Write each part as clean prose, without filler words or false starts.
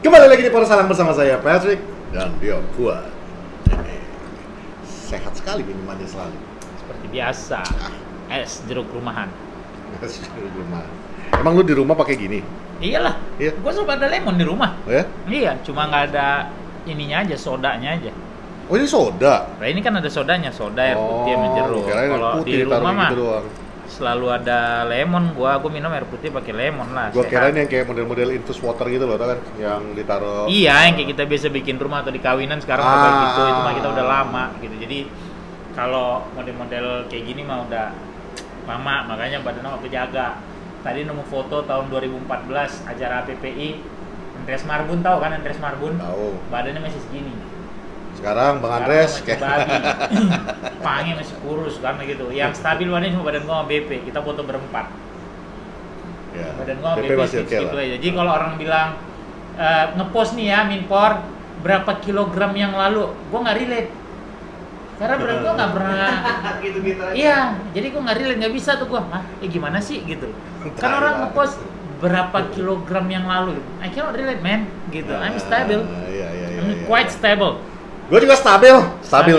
Kembali lagi di Porsalang bersama saya Patrick dan Dio Fuad. Sehat sekali minumannya selalu. Seperti biasa, es jeruk rumahan. Es jeruk rumahan. Emang lu di rumah pakai gini? Iyalah, Iya. gua suka ada lemon di rumah. Oh ya? Iya, cuma nggak ada ininya aja, sodanya aja. Oh ini soda? Nah ini kan ada sodanya, soda air putih sama jeruk. kirain air Kalau putih di ditaruh rumah mah gitu doang. selalu ada lemon. Gua minum air putih pakai lemon lah. Gua sehat. kirain yang kayak model-model infus water gitu loh, tau kan? Yang ditaruh. Iya, yang kayak kita biasa bikin rumah atau di kawinan sekarang udah kayak gitu. Itu mah kita udah lama gitu. Jadi kalau model-model kayak gini mah udah lama, makanya badan aku jaga. Tadi nemu foto tahun 2014 acara PPI. Andreas Marbun, tahu kan Andreas Marbun? Tahu. Badannya masih segini. Sekarang Bang Andres Masih babi. Pangnya masih kurus kan gitu. Yang stabil badannya cuma badan gua sama BP. Kita foto berempat. Ya. Badan gua sama BP BP masih oke gitu lah. aja. Jadi kalau orang bilang ngepost nih ya Minpor berapa kilogram yang lalu, gua nggak relate. Karena berat gua nggak pernah gitu-gitu aja. Iya, jadi gua nggak relate, nggak bisa tuh gua. Gimana sih gitu. Kan orang ngepost berapa kilogram yang lalu. I cannot relate man gitu. I'm stable. Iya. I'm quite stable. Gue juga stabil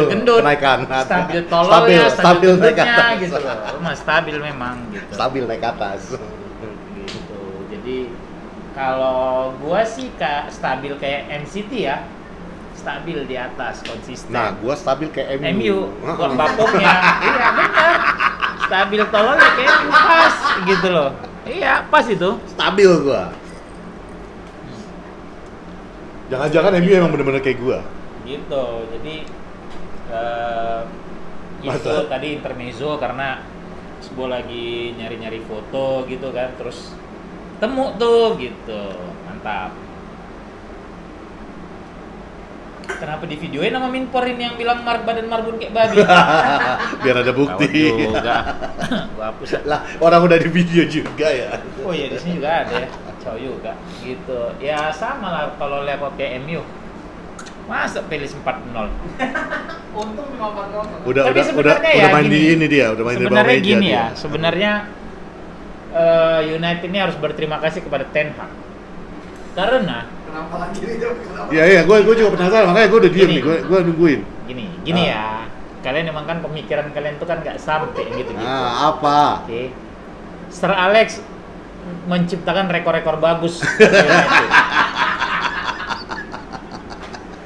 gendut, kenaikan. stabil tolol ya, stabil naik gendutnya atas. gitu loh. Mah stabil memang gitu. Stabil naik atas. Gitu. Jadi kalau gua sih stabil kayak MCT ya. Stabil di atas, konsisten. Nah, gua stabil kayak MU buat bapoknya. Iya, benar. Stabil tolol ya kayak MU pas gitu loh. Iya, pas itu. Stabil gua. Jangan-jangan MU emang bener-bener kayak gua. Gitu. Jadi itu Masa? tadi intermezzo karena gue lagi nyari-nyari foto gitu kan, terus temu tuh gitu. Mantap. Kenapa di videoin sama Minpor ini yang bilang badan Marbun kayak babi? Biar ada bukti. Tahu juga. Gua hapus. Lah, orang udah di video juga ya. Oh iya, di sini juga ada ya. Kacau juga. Gitu. Ya sama lah kalau lihat kayak MU. Masa pilih 4-0? Untung 5-4-0. Tapi sebenarnya ya udah main gini. di ini dia, udah main di bawah Sebenarnya meja gini dia. ya, sebenarnya United ini harus berterima kasih kepada Ten Hag. Karena Kenapa lagi nih? Kenapa? Iya, gue juga penasaran, makanya gue udah diem Gini. nih, gue nungguin. gini ya. Kalian emang kan pemikiran kalian tuh kan nggak sampai gitu-gitu. Apa? Oke. Sir Alex menciptakan rekor-rekor bagus. untuk United.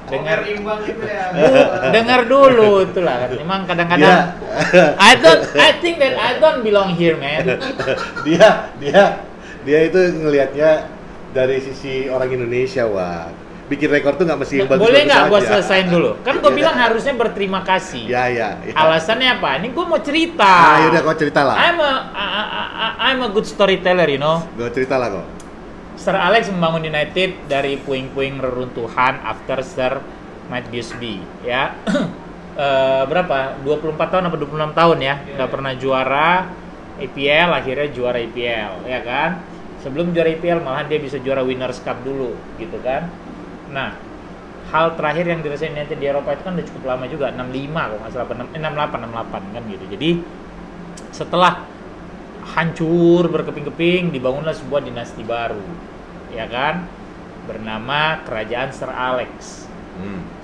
Dengar imbang gitu ya. dengar dulu itulah kan. Emang kadang-kadang I think that I don't belong here, man. dia itu ngelihatnya dari sisi orang Indonesia, wah. Bikin rekor tuh nggak mesti yang bagus. Boleh nggak gue selesain dulu? Kan gue bilang harusnya berterima kasih. Ya. Alasannya apa? Ini gue mau cerita. Ah, yaudah kau cerita lah. I'm a good storyteller, you know. Gue cerita lah kok. Sir Alex membangun United dari puing-puing reruntuhan after Sir Matt Busby, ya. Berapa? 24 tahun apa 26 tahun ya? Nggak pernah juara EPL, akhirnya juara EPL, ya kan? Sebelum juara EPL malahan dia bisa juara Winners' Cup dulu, gitu kan? Nah, hal terakhir yang dirasain United di Eropa itu kan udah cukup lama juga, 65 kalau nggak salah, 68 kan gitu. Jadi setelah hancur berkeping-keping, dibangunlah sebuah dinasti baru, ya kan, bernama Kerajaan Sir Alex.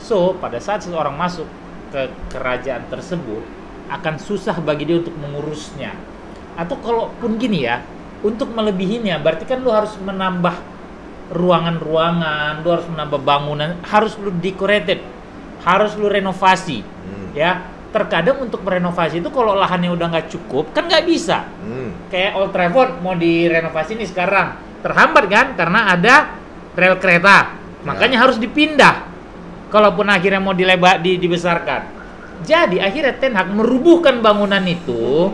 So pada saat seseorang masuk ke kerajaan tersebut akan susah bagi dia untuk mengurusnya, atau kalaupun gini ya, untuk melebihinya berarti kan lu harus menambah ruangan-ruangan, lu harus menambah bangunan, harus lu decorated, harus lu renovasi, ya. Terkadang untuk merenovasi itu kalau lahannya udah nggak cukup kan nggak bisa. Kayak Old Trafford mau direnovasi nih sekarang terhambat kan karena ada rel kereta, makanya harus dipindah. Kalaupun akhirnya mau dibesarkan, jadi akhirnya Ten Hag merubuhkan bangunan itu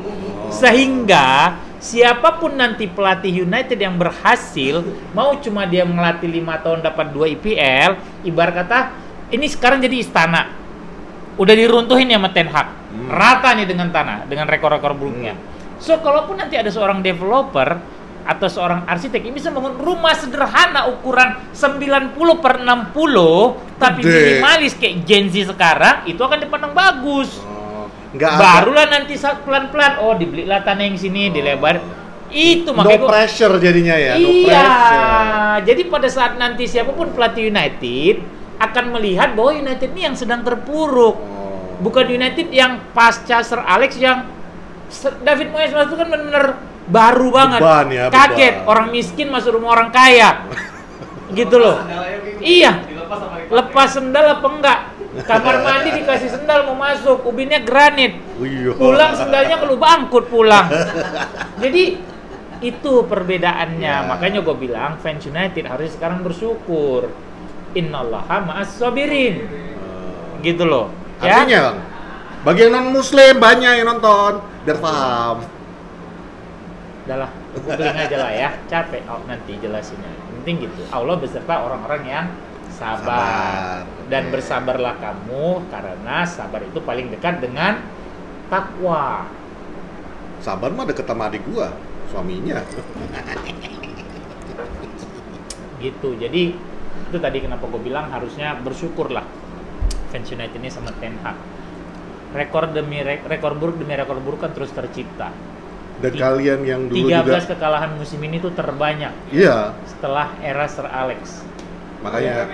sehingga siapapun nanti pelatih United yang berhasil, mau cuma dia melatih 5 tahun dapat 2 IPL, ibarat kata ini sekarang jadi istana. Udah diruntuhin ya sama Ten Hag. Rata nih dengan tanah, dengan rekor-rekor buruknya. So, kalaupun nanti ada seorang developer atau seorang arsitek yang bisa bangun rumah sederhana ukuran 90/60 tapi minimalis kayak Gen Z sekarang, itu akan dipandang bagus. Barulah nanti pelan-pelan, oh dibelilah tanah yang sini, dilebar. Itu No makanya pressure jadinya ya. No iya. pressure. Jadi pada saat nanti siapapun pelatih United akan melihat bahwa United ini yang sedang terpuruk. Oh. Bukan United yang pasca Sir Alex yang David Moyes itu kan benar-benar baru banget. Beban ya, Kaget, beban. orang miskin masuk rumah orang kaya. Gitu loh. Sandalnya gitu. Iya. Dilepas sama dipakai. Lepas sendal apa enggak? Kamar mandi dikasih sendal mau masuk, ubinnya granit. Iya. Pulang sendalnya kalau bangkut pulang. Jadi itu perbedaannya. Ya. Makanya gue bilang fans United harus sekarang bersyukur. Innallaha ma'as sabirin. Gitu loh. Ya. Artinya, Bang, bagi yang non muslim banyak yang nonton biar paham. Udahlah, googling aja lah ya. Capek nanti jelasinnya. Penting gitu. Allah beserta orang-orang yang sabar. Sabar. Dan bersabarlah kamu karena sabar itu paling dekat dengan takwa. Sabar mah deket sama adik gua, suaminya. Gitu. Jadi itu tadi kenapa gue bilang harusnya bersyukurlah fans United ini sama Ten Hag. Rekor buruk demi rekor buruk kan terus tercipta. Dan kalian yang dulu 13 juga, kekalahan musim ini tuh terbanyak iya, setelah era Sir Alex makanya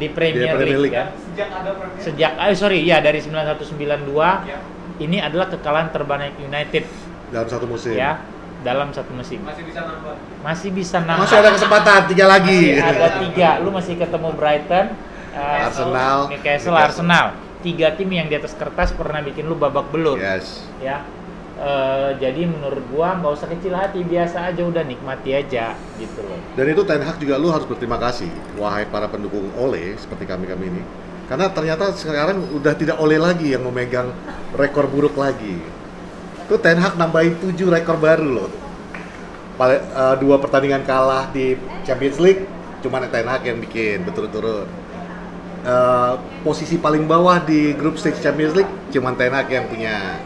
di Premier Premier League League. kan. Sejak ada Premier. Sejak dari 9192 Ya, ini adalah kekalahan terbanyak United dalam satu musim. ya dalam satu musim. masih bisa nambah. Masih bisa nambah. Masih ada kesempatan 3 lagi. Masih ada 3. Lu masih ketemu Brighton, Arsenal, Newcastle, Arsenal. 3 tim yang di atas kertas pernah bikin lu babak belur. Yes. Ya. Jadi menurut gua nggak usah kecil hati, biasa aja, udah nikmati aja gitu loh. Dan itu Ten Hag juga lu harus berterima kasih, wahai para pendukung Ole seperti kami-kami ini. Karena ternyata sekarang udah tidak Ole lagi yang memegang rekor buruk lagi. Itu Ten Hag nambahin 7 rekor baru loh. 2 pertandingan kalah di Champions League, cuma Ten Hag yang bikin berturut-turut. Posisi paling bawah di grup stage Champions League, cuma Ten Hag yang punya.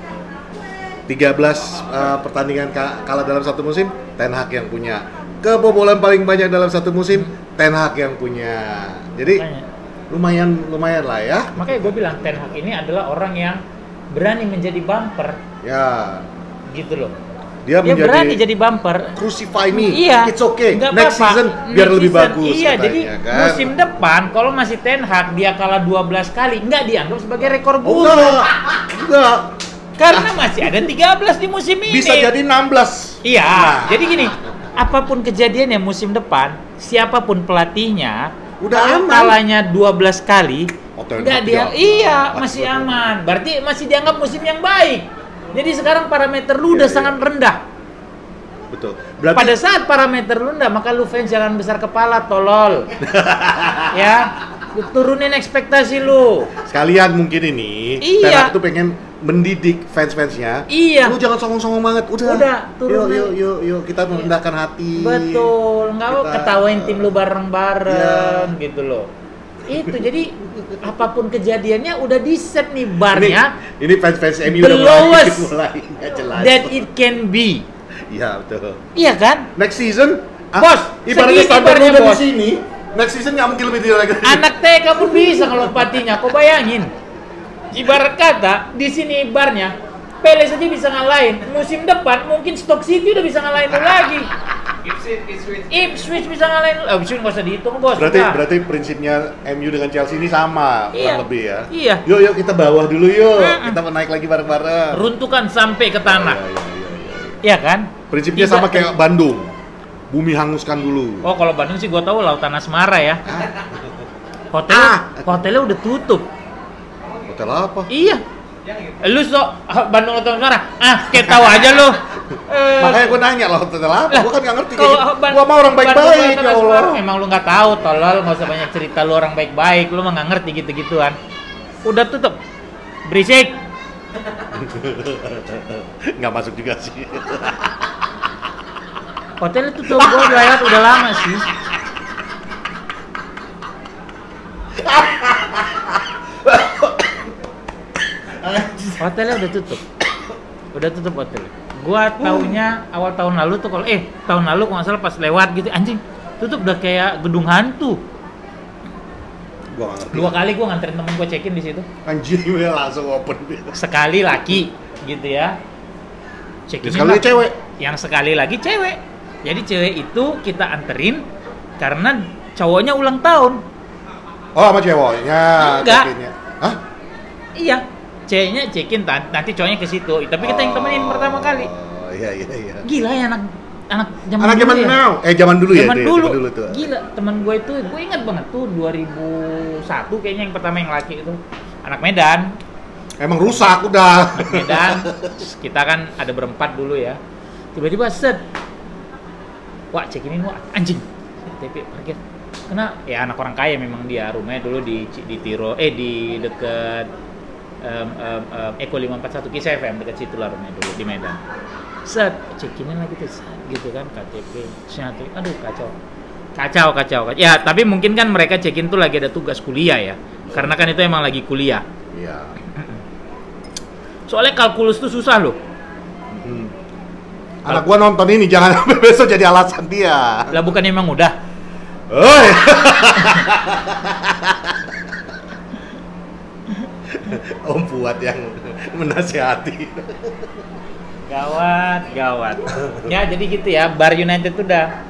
13 pertandingan kalah dalam satu musim, Ten Hag yang punya. Kebobolan paling banyak dalam satu musim, Ten Hag yang punya. Jadi Makanya. lumayan lah ya. Makanya gue bilang Ten Hag ini adalah orang yang berani menjadi bumper Ya, gitu loh. dia menjadi berani jadi bumper. crucify me. Iya. It's okay. Nggak Next apa-apa. season biar Next lebih season, bagus iya, katanya, jadi kan? musim depan kalau masih Ten Hag dia kalah 12 kali nggak dianggap sebagai rekor Oh, buruk. enggak. Karena masih ada 13 di musim ini. Bisa jadi 16. Iya, Nah. jadi gini, apapun kejadiannya musim depan, siapapun pelatihnya, Udah kalau aman. kalahnya 12 kali, Oh, Ten nggak Hag dia, ya. iya masih aman. Berarti masih dianggap musim yang baik. Jadi sekarang parameter lu udah Iya, sangat rendah. Betul. Berarti Pada saat parameter lu rendah, maka lu fans jangan besar kepala, tolol. Ya, lu turunin ekspektasi lu. sekalian mungkin ini Iya. Ten Hag tuh pengen mendidik fans-fansnya. Iya. Lu jangan songong-songong banget. Udah. Udah, turunin. Yuk kita merendahkan hati. Betul, nggak mau Kita- ketawain tim lu bareng-bareng gitu loh. Itu jadi apapun kejadiannya udah di set nih barnya Ini fans-fans MU the udah lowest mulai nggak jelas. that it can be. Iya betul. Iya kan? Next season, Bos, ibaratnya segini standar barnya, lu udah di bos. sini. Next season nggak mungkin lebih tinggi lagi. Anak TK pun bisa ngelompatinya. Kau bayangin. Ibarat kata di sini barnya Pele saja bisa ngalahin. Musim depan mungkin Stoke City udah bisa ngalahin lu lagi. Ipswich bisa ngalahin lu. Ipswich nggak usah dihitung, bos. Udah. Berarti prinsipnya MU dengan Chelsea ini sama Iya. kurang lebih ya. Iya. Yuk kita bawah dulu yuk. Mm-mm. Kita naik lagi bareng-bareng. Runtuhkan sampai ke tanah. Iya. Iya kan? Prinsipnya Tidak- sama kayak Bandung. Bumi hanguskan dulu. Oh, kalau Bandung sih gua tahu Lautan Asmara ya. Ah, Hotelnya udah tutup. hotel apa? Iya. Lu Bandung Lautan Asmara. Kayak tahu aja lu. Makanya gue nanya lah hotel apa? Gue kan nggak ngerti. Kalau Gue mah orang Bandung baik-baik Lautan ya Asmara, Allah. emang lu nggak tahu, tolol, nggak usah banyak cerita, lu orang baik-baik, lu mah nggak ngerti gitu-gituan. Udah tutup. Berisik. Nggak masuk juga sih. Hotel tutup, gua lewat udah lama sih. Hotelnya udah tutup. Udah tutup hotel. Gua taunya awal tahun lalu tuh kalau tahun lalu kalau nggak salah pas lewat gitu anjing tutup udah kayak gedung hantu. Gue nggak ngerti. 2 kali gua nganterin temen gua check-in di situ. Anjing ya langsung open. Sekali laki gitu ya. Check-in. Sekali cewek. yang sekali lagi cewek. Jadi cewek itu kita anterin karena cowoknya ulang tahun. Oh, sama ceweknya. Enggak. check-innya. Hah? Iya, ceweknya check-in, nanti cowoknya ke situ. Tapi kita yang temenin pertama kali. Oh, iya. Gila ya anak zaman Anak dulu zaman ya. now. Zaman dulu ya. Zaman dia, dulu. Zaman dulu tuh. Gila, teman gue itu, gue ingat banget tuh 2001 kayaknya yang pertama yang laki itu. Anak Medan. Emang rusak udah. Anak Medan. Kita kan ada berempat dulu ya. Tiba-tiba set. Wah, check-in wah anjing. TP parkir. Karena ya anak orang kaya memang dia, rumahnya dulu di Tiro, di dekat Eko 541 Kiss FM, dekat situ lah rumahnya dulu di Medan. Set, check-in lagi tuh, gitu kan, KTP, senjata, aduh kacau. Ya, tapi mungkin kan mereka check-in tuh lagi ada tugas kuliah ya, karena kan itu emang lagi kuliah. Iya. Soalnya kalkulus tuh susah loh. Anak gua nonton ini jangan sampai besok jadi alasan dia. Lah bukan emang udah? Oi. Om Fuad yang menasihati. Gawat. Ya jadi gitu ya, Bar United udah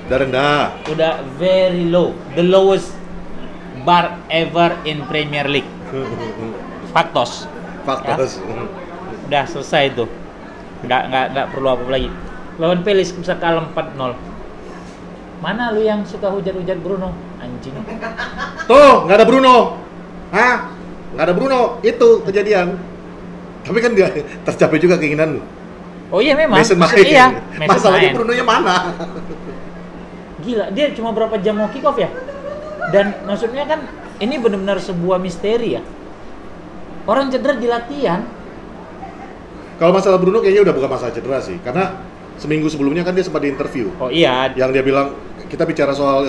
Rendah. udah very low, the lowest bar ever in Premier League. Faktos. Udah selesai tuh. Nggak perlu apa-apa lagi. Lawan Palace bisa kalah 4-0. Mana lu yang suka hujat-hujat Bruno? Anjing. Tuh, nggak ada Bruno. Hah? Nggak ada Bruno. Itu kejadian. Tapi kan dia tercapai juga keinginan lu. Oh iya memang. Mason main. Iya, Mason Masalahnya main. Bruno-nya mana? Gila, dia cuma berapa jam mau kick off ya? Dan maksudnya kan ini benar-benar sebuah misteri ya. Orang cedera di latihan. Kalau masalah Bruno kayaknya udah bukan masalah cedera sih, karena seminggu sebelumnya kan dia sempat diinterview. Oh iya. Yang dia bilang, kita bicara soal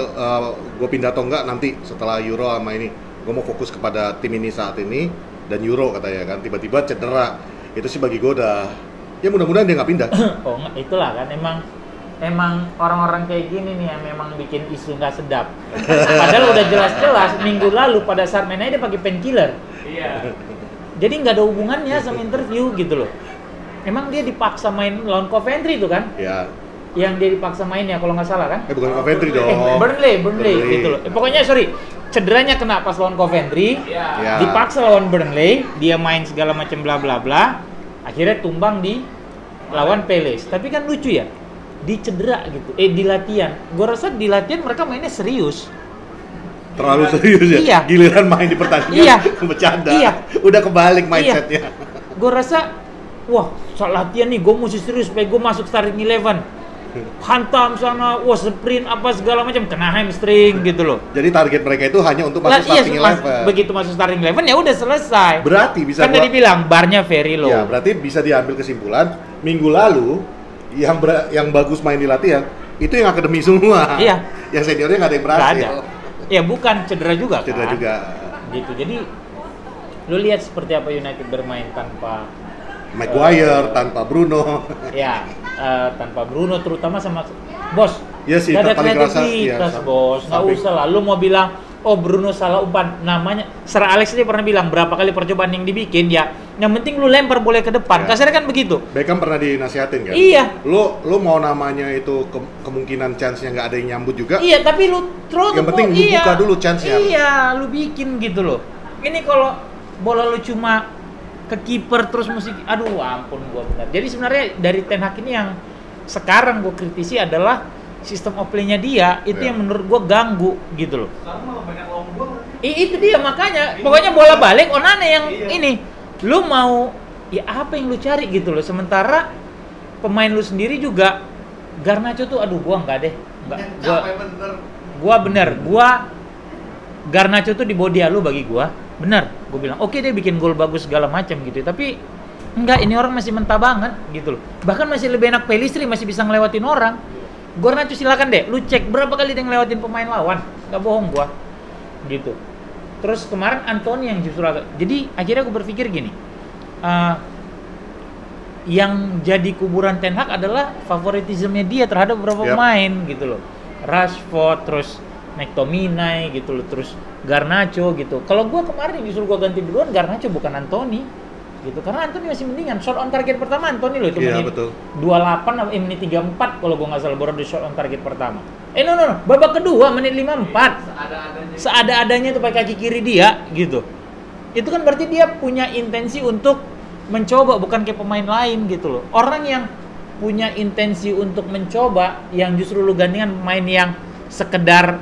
gue pindah atau enggak nanti setelah Euro sama ini. Gue mau fokus kepada tim ini saat ini dan Euro katanya kan. Tiba-tiba cedera. Itu sih bagi gue udah, ya mudah-mudahan dia nggak pindah. Oh enggak, itulah kan emang orang-orang kayak gini nih yang memang bikin isu nggak sedap. Padahal udah jelas-jelas minggu lalu pada saat mainnya dia pakai painkiller. Iya. Jadi nggak ada hubungannya sama interview gitu loh. Emang dia dipaksa main lawan Coventry itu kan? Ya. Yang dia dipaksa main ya kalau nggak salah kan? Bukan Coventry dong. Burnley Burnley. gitu loh. Pokoknya sorry, cederanya kena pas lawan Coventry, Ya. dipaksa lawan Burnley, dia main segala macam bla bla bla, akhirnya tumbang di lawan Palace. Tapi kan lucu ya, di cedera gitu, di latihan. Gue rasa di latihan mereka mainnya serius. Terlalu serius ya? Iya. Giliran main di pertandingan Iya. bercanda. Iya. Udah kebalik mindsetnya. Gue rasa, wah, soal latihan nih, gue mesti serius supaya gue masuk starting 11. Hantam sana, wah sprint apa segala macam, kena hamstring gitu loh. Jadi target mereka itu hanya untuk masuk starting 11. Begitu masuk starting 11 ya udah selesai. Berarti bisa kan tadi bilang barnya very low. Ya, berarti bisa diambil kesimpulan minggu lalu yang bagus main di latihan itu yang akademi semua. Iya. Yang seniornya nggak ada yang Nggak berhasil. ada. Ya bukan cedera juga Cedera kan. juga. Gitu. Jadi lu lihat seperti apa United bermain tanpa Maguire, tanpa Bruno. ya tanpa Bruno, terutama sama bos. Iya sih, Nggak ada paling kerasa, kreativitas iya, bos. Nggak samping- usah lah. Lu mau bilang, oh Bruno salah umpan. Namanya Sir Alex dia pernah bilang berapa kali percobaan yang dibikin ya. Yang penting lu lempar boleh ke depan. Ya. Kasarnya kan begitu. Beckham pernah dinasihatin kan? Iya. Lu mau namanya itu kemungkinan chance-nya nggak ada yang nyambut juga. Iya, tapi lu throw Yang the penting ball, lu iya. buka dulu chance-nya. Iya, lu bikin gitu loh. Ini kalau bola lu cuma ke kiper terus mesti, aduh ampun gua benar. Jadi sebenarnya dari Ten Hag ini yang sekarang gua kritisi adalah sistem of play-nya dia itu Iya. yang menurut gua ganggu gitu loh. Sekarang malah banyak long ball. Itu dia makanya. Pokoknya bola balik Onana yang Iya. ini. Lu mau ya apa yang lu cari gitu loh. Sementara pemain lu sendiri juga Garnacho tuh aduh gua enggak deh. Enggak. Capek bener. Gua Garnacho tuh di body lu bagi gua. Bener. Gua bilang, "Oke dia bikin gol bagus segala macam gitu." Tapi enggak, ini orang masih mentah banget gitu loh. Bahkan masih lebih enak Pelistri masih bisa ngelewatin orang. Garnacho silakan deh, lu cek berapa kali dia ngelewatin pemain lawan. Enggak bohong gua. Gitu. Terus kemarin Anthony yang justru agak. Jadi akhirnya gua berpikir gini. Yang jadi kuburan Ten Hag adalah favoritismenya dia terhadap beberapa Yap. pemain gitu loh. Rashford, terus McTominay gitu loh, terus Garnacho gitu. Kalau gua kemarin justru gua ganti duluan Garnacho bukan Anthony. gitu. Karena Anthony masih mendingan. Shot on target pertama Anthony loh itu Iya, menit betul. 28 atau menit 34 kalau gua nggak salah baru di shot on target pertama. No. Babak kedua menit 54. Seada-adanya tuh pakai kaki kiri dia gitu. Itu kan berarti dia punya intensi untuk mencoba, bukan kayak pemain lain gitu loh. Orang yang punya intensi untuk mencoba, yang justru lu gantikan pemain yang sekedar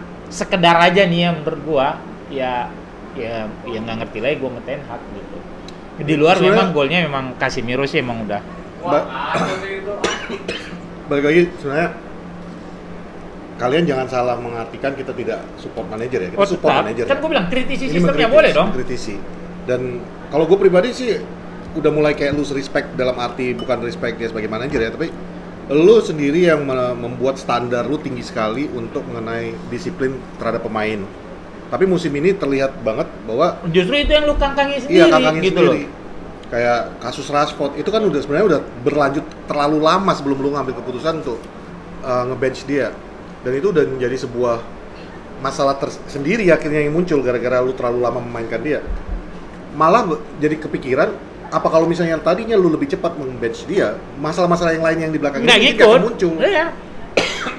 aja nih ya menurut gua, ya nggak ngerti lagi gua Ten Hag gitu. Di luar Sebenarnya- memang golnya memang Casemiro sih emang udah. Wah, ada sih itu. Balik lagi sebenarnya kalian jangan salah mengartikan kita tidak support manajer ya. Kita support tetap. manajer. Kan ya. gua bilang kritisi Ini sistemnya mengkritisi, boleh dong. mengkritisi. Dan kalau gue pribadi sih udah mulai kayak lose respect dalam arti bukan respect dia sebagai manajer ya, tapi lu sendiri yang membuat standar lu tinggi sekali untuk mengenai disiplin terhadap pemain. Tapi musim ini terlihat banget bahwa Justru itu yang lu kangkangi sendiri iya kakaknya gitu sendiri. loh. Kayak kasus Rashford itu kan udah sebenarnya udah berlanjut terlalu lama sebelum lu ngambil keputusan untuk ngebench dia. Dan itu udah menjadi sebuah masalah tersendiri akhirnya yang muncul gara-gara lu terlalu lama memainkan dia. Malah jadi kepikiran apa kalau misalnya tadinya lu lebih cepat meng-bench dia, masalah-masalah yang lain yang di belakang Nggak ini ngikut. akan muncul. Iya.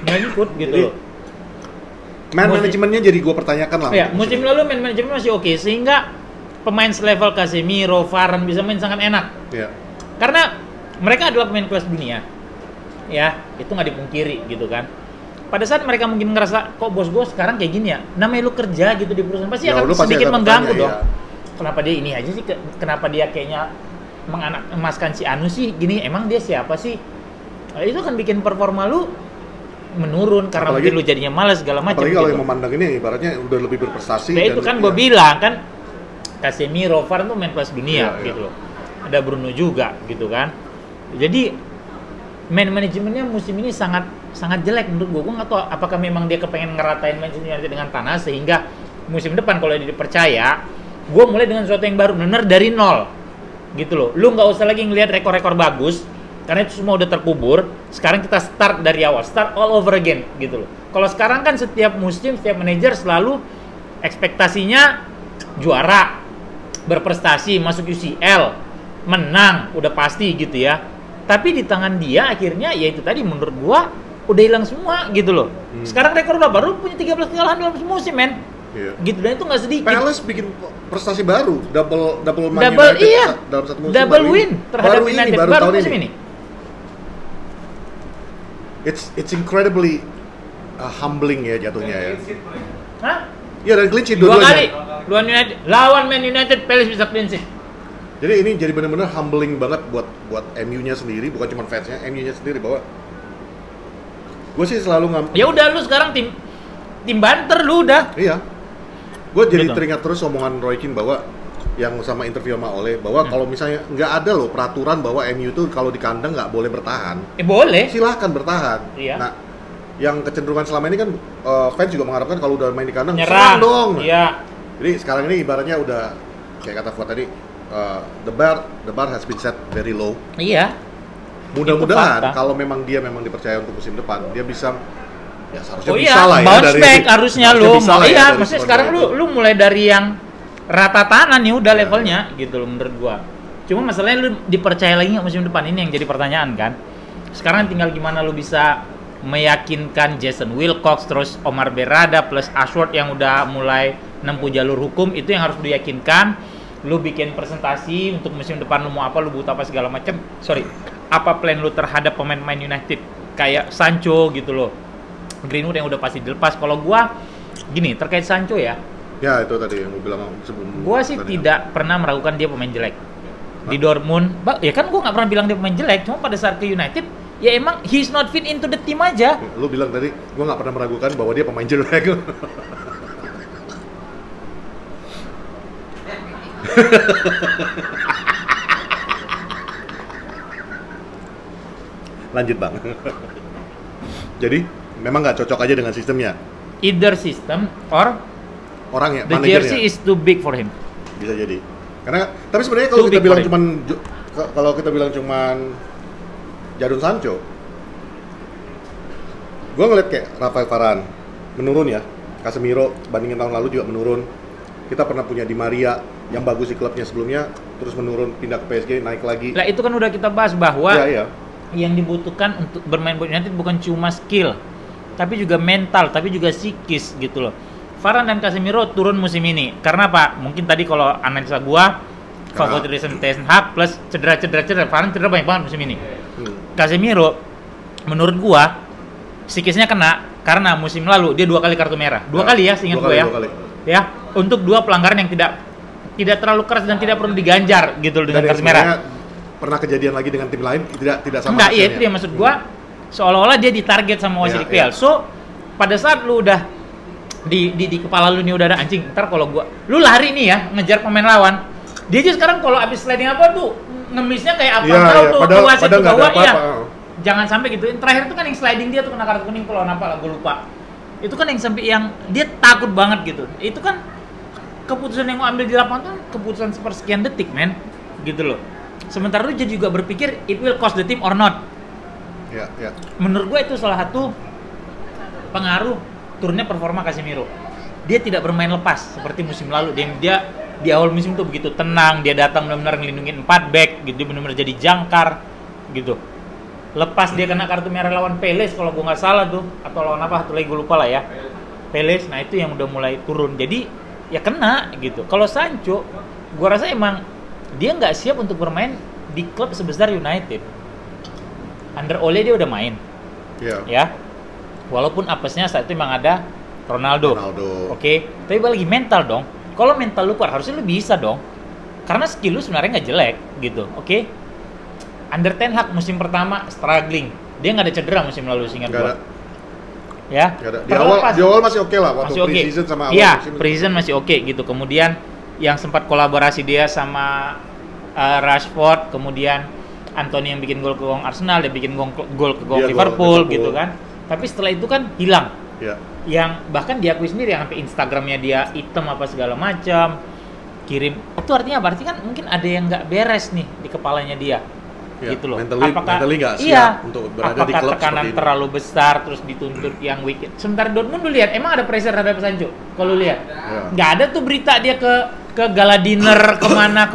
Nggak ngikut gitu Jadi, loh. Man Musim- manajemennya jadi gua pertanyakan lah. Ya, musim lalu man manajemen masih oke sehingga pemain selevel Casemiro, Varane bisa main sangat enak. Iya. Karena mereka adalah pemain kelas dunia. Ya, itu nggak dipungkiri gitu kan. Pada saat mereka mungkin ngerasa kok bos gue sekarang kayak gini ya, namanya lu kerja gitu di perusahaan pasti Ya, akan lu pasti sedikit akan mengganggu bertanya, dong. ya. Kenapa dia ini aja sih? Kenapa dia kayaknya emaskan si Anu sih? Gini, emang dia siapa sih? Itu kan bikin performa lu menurun karena Apalagi- mungkin lu jadinya malas segala macam. Apalagi kalau gitu. yang memandang ini ibaratnya udah lebih berprestasi. Nah, itu dan- kan ya. gue bilang kan Casemiro, Varane tuh main kelas dunia Iya, gitu iya. loh. Ada Bruno juga gitu kan. Jadi man manajemennya musim ini sangat jelek menurut gue. Gue nggak tahu apakah memang dia kepengen ngeratain Manchester United dengan tanah sehingga musim depan kalau dia dipercaya, gue mulai dengan sesuatu yang baru, bener dari nol gitu loh. Lu nggak usah lagi ngelihat rekor-rekor bagus karena itu semua udah terkubur. Sekarang kita start dari awal, start all over again gitu loh. Kalau sekarang kan setiap musim, setiap manajer selalu ekspektasinya juara, berprestasi, masuk UCL, menang, udah pasti gitu ya. Tapi di tangan dia akhirnya ya itu tadi menurut gua udah hilang semua gitu loh. Sekarang rekor udah baru punya 13 kekalahan dalam semusim men. Iya. Gitu, dan itu nggak sedikit. Palace bikin prestasi baru, double Man Double, United iya. dalam satu musim. Double baru ini. win terhadap baru United ini, baru baru tahun musim ini. ini. It's incredibly humbling ya jatuhnya ya. Hah? Iya, dan clean sheet Dua dua-duanya. kali lawan United, lawan Man United, Palace bisa clean sheet. Jadi ini jadi benar-benar humbling banget buat MU-nya sendiri, bukan cuma fansnya, MU-nya sendiri bahwa gue sih selalu Ya udah lu sekarang tim banter lu udah. iya. Gue jadi Gitu. teringat terus omongan Roy Keane bahwa yang sama interview sama Ole bahwa kalau misalnya nggak ada loh peraturan bahwa MU tuh kalau di kandang nggak boleh bertahan, Boleh. silahkan bertahan. Iya. Nah, yang kecenderungan selama ini kan fans juga mengharapkan kalau udah main di kandang serang Nyerang dong. Iya. Jadi sekarang ini ibaratnya udah kayak kata Fuad tadi, the bar has been set very low. Iya. Mudah-mudahan Itu fakta. kalau memang dia dipercaya untuk musim depan, dia bisa ya seharusnya Oh bisa iya, lah ya bounce dari back harusnya lu. bisa lah ya Iya, dari maksudnya seperti sekarang itu. lu mulai dari yang rata tanah nih udah Iya. levelnya gitu loh menurut gua. Cuma masalahnya lu dipercaya lagi nggak musim depan, ini yang jadi pertanyaan kan. Sekarang tinggal gimana lu bisa meyakinkan Jason Wilcox terus Omar Berrada plus Ashworth yang udah mulai nempuh jalur hukum, itu yang harus diyakinkan. Lu bikin presentasi untuk musim depan lu mau apa, lu butuh apa segala macam. Apa plan lu terhadap pemain-pemain United kayak Sancho gitu loh. Greenwood yang udah pasti dilepas. Kalau gua gini, terkait Sancho ya, Ya itu tadi yang gue bilang sebelum. gua sih tadi. tidak pernah meragukan dia pemain jelek. Di Dortmund, ya kan gua nggak pernah bilang dia pemain jelek, cuma pada saat ke United ya emang he's not fit into the team aja. Lu bilang tadi, gue nggak pernah meragukan bahwa dia pemain jelek. Lanjut bang. Jadi memang nggak cocok aja dengan sistemnya. Either system or Orang ya, the manajernya. jersey is too big for him. Bisa jadi. Karena tapi sebenarnya kalau Too kita big bilang for him. cuman kalau kita bilang cuman Jadon Sancho, gue ngeliat kayak Rafael Varane menurun ya. Casemiro bandingin tahun lalu juga menurun. Kita pernah punya Di Maria yang bagus di klubnya sebelumnya, terus menurun pindah ke PSG, naik lagi. Lah itu kan udah kita bahas bahwa Iya. yang dibutuhkan untuk bermain buat United bukan cuma skill, tapi juga mental, tapi juga psikis gitu loh. Varane dan Casemiro turun musim ini. Karena apa? Mungkin tadi kalau analisa gua favoritism Ten Hag plus cedera. Varane cedera banyak banget musim ini. Casemiro menurut gua psikisnya kena karena musim lalu dia 2 kali kartu merah. 2 kali ya, seingat gua ya. 2 kali. Ya, untuk 2 pelanggaran yang tidak terlalu keras dan tidak perlu diganjar gitu loh dengan kartu merah. Pernah kejadian lagi dengan tim lain tidak sama. Enggak, iya itu dia maksud gua. Seolah-olah dia ditarget sama wasit IPL. So, pada saat lu udah di kepala lu nih udah ada anjing, ntar kalau gua lu lari nih ya ngejar pemain lawan. Dia aja sekarang kalau abis sliding apa tuh ngemisnya kayak apa tuh wasit ke bawah ya. Jangan sampai gitu. Yang terakhir itu kan yang sliding dia tuh kena kartu kuning kalau apa lah gua lupa. Itu kan yang sampai yang dia takut banget gitu. Itu kan keputusan yang mau ambil di lapangan tuh keputusan sepersekian detik, men. Gitu loh. Sementara lu jadi juga berpikir it will cost the team or not. Ya. Menurut gue itu salah satu pengaruh turunnya performa Casemiro. Dia tidak bermain lepas seperti musim lalu. Dia di awal musim tuh begitu tenang, dia datang benar-benar ngelindungin 4 back gitu, benar-benar jadi jangkar gitu. Lepas dia kena kartu merah lawan Palace kalau gue nggak salah tuh, atau lawan apa satu lagi gue lupa lah ya. Palace, nah itu yang udah mulai turun. Jadi ya kena gitu. Kalau Sancho, gue rasa emang dia nggak siap untuk bermain di klub sebesar United. Under Ole dia udah main, ya. Walaupun apesnya saat itu memang ada Ronaldo. Oke. Tapi balik lagi mental dong. Kalau mental lu kuat, harusnya lu bisa dong. Karena skill lu sebenarnya nggak jelek gitu, oke? Under Ten Hag musim pertama struggling. Dia nggak ada cedera musim lalu seingat gua. Ya. Di awal masih oke lah waktu pre-season sama awal musim. Iya, pre-season masih oke gitu. Kemudian yang sempat kolaborasi dia sama Rashford, kemudian Anthony yang bikin gol ke gawang Arsenal, dia bikin gol ke gawang Liverpool gitu kan. Tapi setelah itu kan hilang. Iya. Yang bahkan diakui sendiri yang sampai Instagramnya dia item apa segala macam kirim. Itu artinya berarti kan mungkin ada yang nggak beres nih di kepalanya dia. Ya, gitu loh. Mentally nggak siap untuk berada di klub tekanan terlalu besar terus dituntut yang wicked. Sementara Dortmund lu lihat emang ada pressure terhadap Sancho. Kalau lihat nggak ada tuh berita dia ke gala dinner kemana.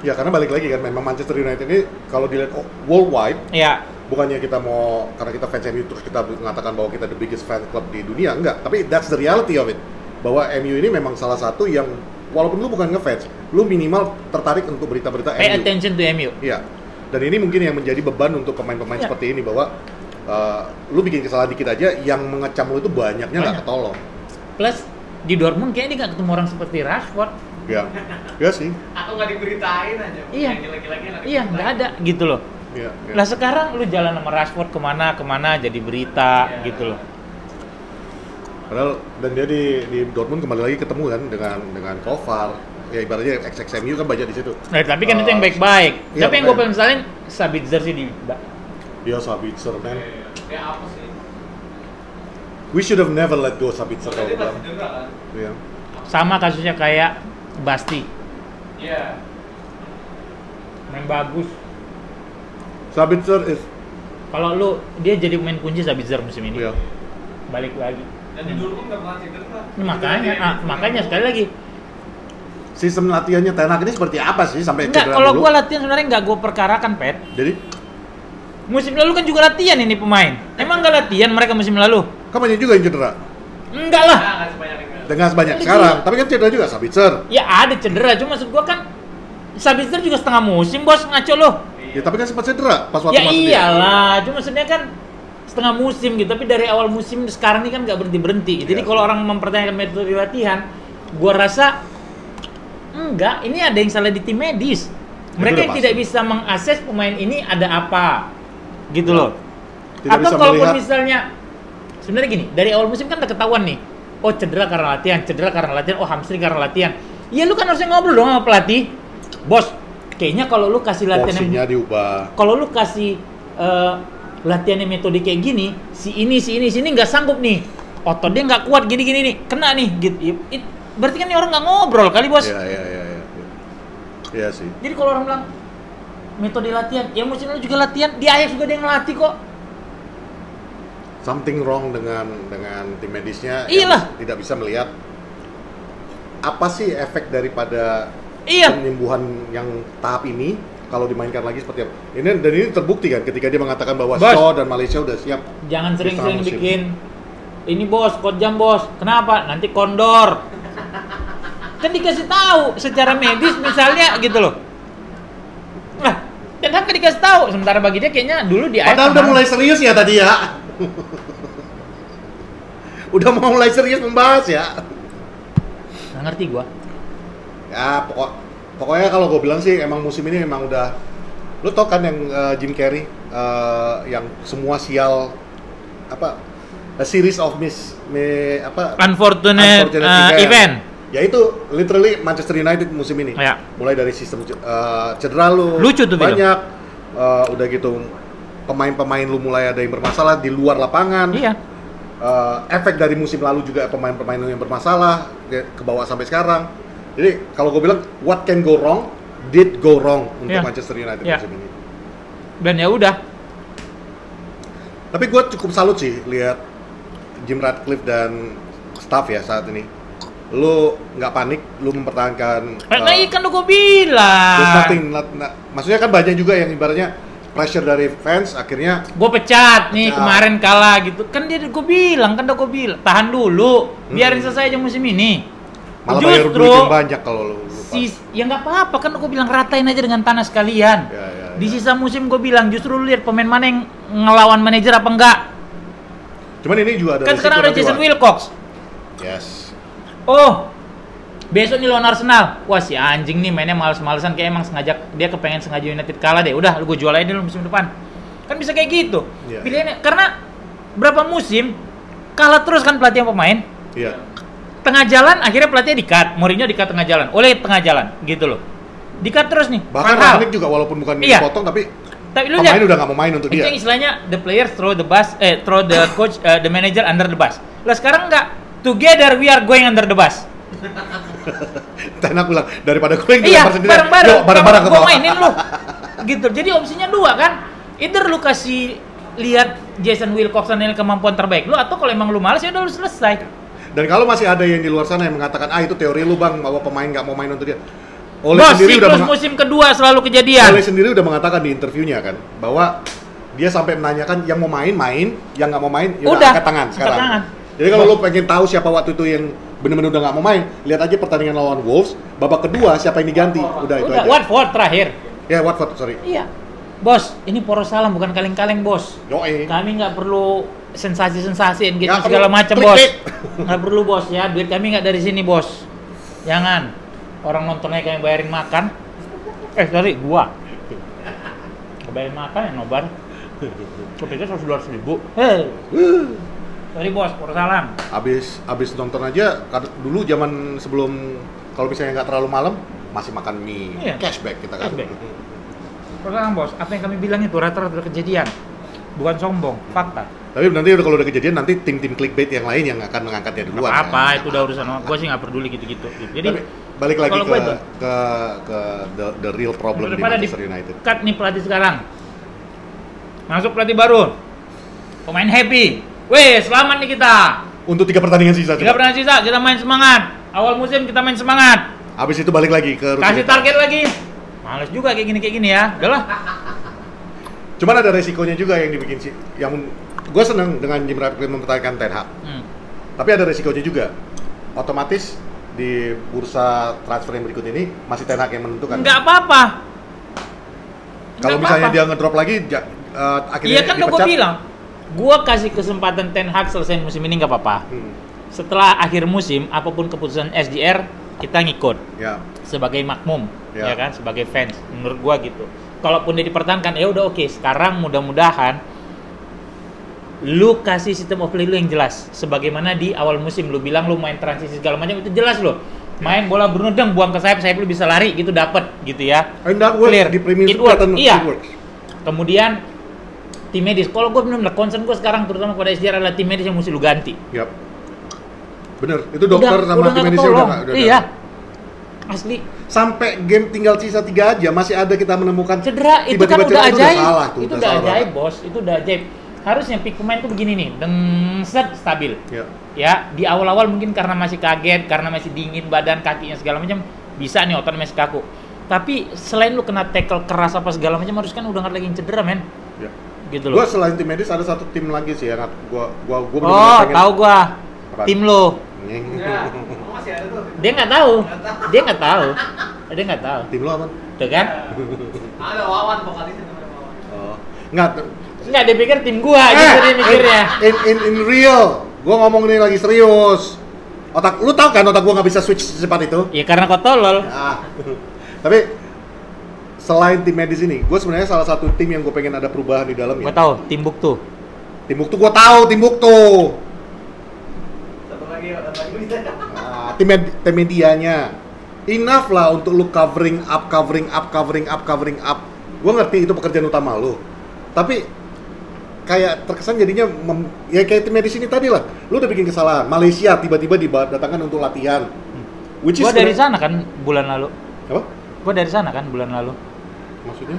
Ya karena balik lagi kan memang Manchester United ini kalau dilihat worldwide. Ya. Bukannya kita mau karena kita fans MU terus kita mengatakan bahwa kita the biggest fan club di dunia, enggak. Tapi that's the reality of it. Bahwa MU ini memang salah satu yang walaupun lu bukan ngefans, lu minimal tertarik untuk berita-berita MU. Pay attention to MU. Iya. Dan ini mungkin yang menjadi beban untuk pemain-pemain seperti ini bahwa lu bikin kesalahan dikit aja yang mengecam lu itu banyaknya nggak ketolong. Plus di Dortmund kayaknya dia nggak ketemu orang seperti Rashford. Ya sih. Atau nggak diberitain aja. Iya. Iya, nggak ada gitu loh. Iya. Lah sekarang lu jalan sama Rashford kemana jadi berita gitu loh. Padahal dan dia di Dortmund kembali lagi ketemu kan dengan Kovar. Ya ibaratnya XXMU kan banyak di situ. Nah, tapi kan itu yang baik-baik. Iya, tapi yang gue paling misalnya Sabitzer sih di. Iya Sabitzer man. Ya apa sih? We should have never let go Sabitzer kalau Dia bilang. pasti cedera kan? Iya. Sama kasusnya kayak Basti. Iya. Main bagus. Sabitzer is. Kalau lu dia jadi pemain kunci Sabitzer musim ini. Iya. Balik lagi. Dan di Dortmund nggak pernah cedera. Makanya sekali lagi. Sistem latihannya Ten Hag ini seperti apa sih sampai enggak, cedera kalau dulu? gua latihan sebenarnya nggak gua perkarakan, Pet. Jadi musim lalu kan juga latihan ini pemain. Emang nggak latihan mereka musim lalu? kan banyak juga yang cedera. Enggak lah. Nggak sebanyak ini. Dengan sebanyak sekarang, tapi kan cedera juga Sabitzer. Ya ada cedera, cuma maksud gua kan Sabitzer juga setengah musim, Bos, ngaco lo. Ya tapi kan sempat cedera pas waktu Ya masuk iyalah, cuma maksudnya kan setengah musim gitu, tapi dari awal musim sekarang ini kan nggak berhenti. Jadi Iya. kalau orang mempertanyakan metode latihan, gua rasa enggak, ini ada yang salah di tim medis. Mereka yang pasti. tidak bisa mengakses pemain ini ada apa, gitu loh. Tidak Atau bisa kalaupun melihat. misalnya, sebenarnya gini, dari awal musim kan udah ketahuan nih, oh cedera karena latihan, oh hamstring karena latihan. Ya lu kan harusnya ngobrol dong sama pelatih, bos. Kayaknya kalau lu kasih latihan porsinya yang, diubah. kalau lu kasih latihan yang metode kayak gini, si ini nggak sanggup nih, otot dia nggak kuat gini nih, kena nih, gitu. Berarti kan ini orang nggak ngobrol kali, bos. Iya. Iya sih. Jadi kalau orang bilang metode latihan, ya musim lalu juga latihan, di Ajax juga dia ngelatih kok. Something wrong dengan tim medisnya Iyalah. yang tidak bisa melihat apa sih efek daripada Iya. penyembuhan yang tahap ini kalau dimainkan lagi seperti apa? Ini dan ini terbukti kan ketika dia mengatakan bahwa Bos. Shaw dan Malaysia udah siap. Jangan sering-sering musim. bikin ini bos, kojam bos. Kenapa? Nanti kondor. Kan dikasih tahu secara medis misalnya gitu loh. Nah, Ten Hag kan dikasih tahu. Sementara bagi dia kayaknya dulu di Padahal udah mulai serius ya tadi ya. Udah mau mulai serius membahas ya. Nggak ngerti gua. Ya pokoknya kalau gue bilang sih emang musim ini memang udah. Lu tau kan yang Jim Carrey yang semua sial apa? A series of Unfortunate event. Ya itu literally Manchester United musim ini. Ya. Mulai dari sistem cedera lu Lucu tuh film. banyak, udah gitu pemain-pemain lu mulai ada yang bermasalah di luar lapangan. Iya. Efek dari musim lalu juga pemain-pemain lu yang bermasalah ke bawah sampai sekarang. Jadi kalau gue bilang what can go wrong did go wrong untuk Iya. Manchester United Iya. musim ini. Dan ya udah. Tapi gue cukup salut sih lihat Jim Ratcliffe dan staff ya saat ini. Lu nggak panik, lu mempertahankan. Nah, kan udah gue There's bilang. nothing, maksudnya kan banyak juga yang ibaratnya pressure dari fans akhirnya Gue pecat nih Pecat. kemarin kalah gitu. Kan dia gue bilang, kan udah gue bilang, tahan dulu, biarin selesai aja musim ini. malah bayar duit yang banyak kalau lu lupa. Ya nggak apa-apa kan gue bilang ratain aja dengan tanah sekalian. Ya, Di sisa musim gue bilang justru lu lihat pemain mana yang ngelawan manajer apa enggak. Cuman ini juga ada Kan risiko sekarang ada nanti, Jason Wak. Wilcox. Yes. Oh, besok nih lawan Arsenal. Wah si anjing nih mainnya males-malesan kayak emang sengaja dia kepengen sengaja United kalah deh. Udah, lu gue jual aja dulu musim depan. Kan bisa kayak gitu. Iya. Pilihannya karena berapa musim kalah terus kan pelatih sama pemain. Iya. Tengah jalan akhirnya pelatihnya di-cut. Mourinho di-cut tengah jalan. Oleh tengah jalan gitu loh. Di-cut terus nih. Bahkan Van Gaal. Rangnick juga walaupun bukan Iya. dipotong tapi Tapi lu pemain lihat udah nggak mau main untuk itu dia. yang istilahnya the player throw the bus, throw the coach, the manager under the bus. Lah sekarang enggak, together we are going under the bus. Ten Hag bilang daripada gue yang Iya, dilempar sendiri, bareng-bareng. yuk bareng-bareng ke Gua bawah. mainin lu. Gitu. Jadi opsinya dua kan. Either lu kasih lihat Jason Wilcox dan kemampuan terbaik lu, atau kalau emang lu malas ya udah lu selesai. Dan kalau masih ada yang di luar sana yang mengatakan itu teori lu bang bahwa pemain nggak mau main untuk dia. Bos, siklus musim kedua selalu kejadian. Ole sendiri udah mengatakan di interviewnya kan bahwa dia sampai menanyakan yang mau main, yang nggak mau main, ya Udah, angkat tangan angkat sekarang. tangan. Jadi kalau lu pengen tahu siapa waktu itu yang benar-benar udah nggak mau main, lihat aja pertandingan lawan Wolves, babak kedua siapa yang diganti, udah itu Udah, aja. Watford terakhir. Ya Watford, sorry. Iya. Bos, ini poros salam bukan kaleng-kaleng, Bos. Yoi. Kami nggak perlu sensasi-sensasi gitu Nggak segala perlu macam, Bos. clickbait. Nggak perlu, Bos ya. Duit kami nggak dari sini, Bos. Jangan. Orang nontonnya kayak bayarin makan. Sorry, gua. Bayarin makan ya nobar. Kepikir 100-200 ribu. Sorry, Bos, poros salam. Abis nonton aja dulu zaman sebelum kalau misalnya nggak terlalu malam masih makan mie Iya. cashback kita kan. Cashback. Poros salam, Bos. Apa yang kami bilang itu rata-rata udah kejadian. Bukan sombong, fakta. Tapi nanti udah kalau udah kejadian nanti tim-tim clickbait yang lain yang akan mengangkatnya duluan. Apa kan? itu udah urusan gua sih nggak peduli gitu-gitu. Jadi Tapi balik lagi kalau ke, gua itu, ke the real problem di daripada Manchester United. cut nih pelatih sekarang, masuk pelatih baru, pemain happy, weh selamat nih kita, Untuk 3 pertandingan sisa. tidak pernah sisa, kita main semangat, awal musim kita main semangat, Habis itu balik lagi ke kasih rutinitas. target lagi, males juga kayak gini ya, udahlah. Cuman ada resikonya juga yang dibikin sih. Yang gue seneng dengan Jim Ratcliffe mempertahankan Ten Hag. Tapi ada resikonya juga. Otomatis di bursa transfer yang berikut ini masih Ten Hag yang menentukan. Nggak apa-apa. Kalau Nggak misalnya apa-apa. dia ngedrop lagi, akhirnya Iya kan udah gue dipecat. bilang, gue kasih kesempatan Ten Hag selesai musim ini nggak apa-apa. Setelah akhir musim, apapun keputusan SDR kita ngikut. Ya. Sebagai makmum, Ya. ya kan, sebagai fans, menurut gua gitu. Kalaupun dia dipertahankan, ya udah oke. Sekarang mudah-mudahan lu kasih sistem of play lu yang jelas. Sebagaimana di awal musim lu bilang lu main transisi segala macam itu jelas lo. Main bola bernudeng, buang ke sayap lu bisa lari gitu dapat gitu ya. And that works. Clear. Di Premier It League works. kelihatan Iya. it works. Kemudian tim medis. Kalau gua benar-benar concern gua sekarang terutama pada SDR adalah tim medis yang mesti lu ganti. Yap. Bener, itu dokter sama udah tim nggak medisnya ketolong. udah Iya. Asli. Sampai game tinggal sisa 3 aja masih ada kita menemukan Cedera itu kan tiba-tiba udah cedera, ajaib. Itu udah salah tuh. Itu udah udah salah ajaib, banget. Bos. Itu udah ajaib. Harusnya peak pemain tuh begini nih, set stabil. Ya. Ya, di awal-awal mungkin karena masih kaget, karena masih dingin badan, kakinya segala macam, bisa nih otot masih kaku. Tapi selain lu kena tackle keras apa segala macam, harus kan udah nggak lagi cedera, men. Ya. Gitu loh. Gua selain tim medis ada satu tim lagi sih yang gua Oh, tahu gua. Apa? Tim lo. Ya, masih ada tuh. Dia nggak tahu. Dia nggak tahu. Dia nggak tahu. Tim lu apa? Tuh kan? Ada Wawan vokalisnya namanya Wawan. Oh. Enggak. Nggak, dia pikir tim gua gitu dia mikirnya. In real, gua ngomong ini lagi serius. Otak lu tahu kan otak gua nggak bisa switch secepat itu. Ya karena kau tolol. Ah. Tapi selain tim medis ini, gue sebenarnya salah satu tim yang gue pengen ada perubahan di dalamnya. Gua tahu, Timbuktu. Timbuktu gue tahu, Timbuktu. Satu lagi bisa. Tim medianya. Enough lah untuk lu covering up. Gue ngerti itu pekerjaan utama lu. Tapi kayak terkesan jadinya ya kayak tim medis ini tadi lah. Lu udah bikin kesalahan. Malaysia tiba-tiba didatangkan untuk latihan. Which is Gua dari sana kan bulan lalu. apa? Gua dari sana kan bulan lalu. Maksudnya?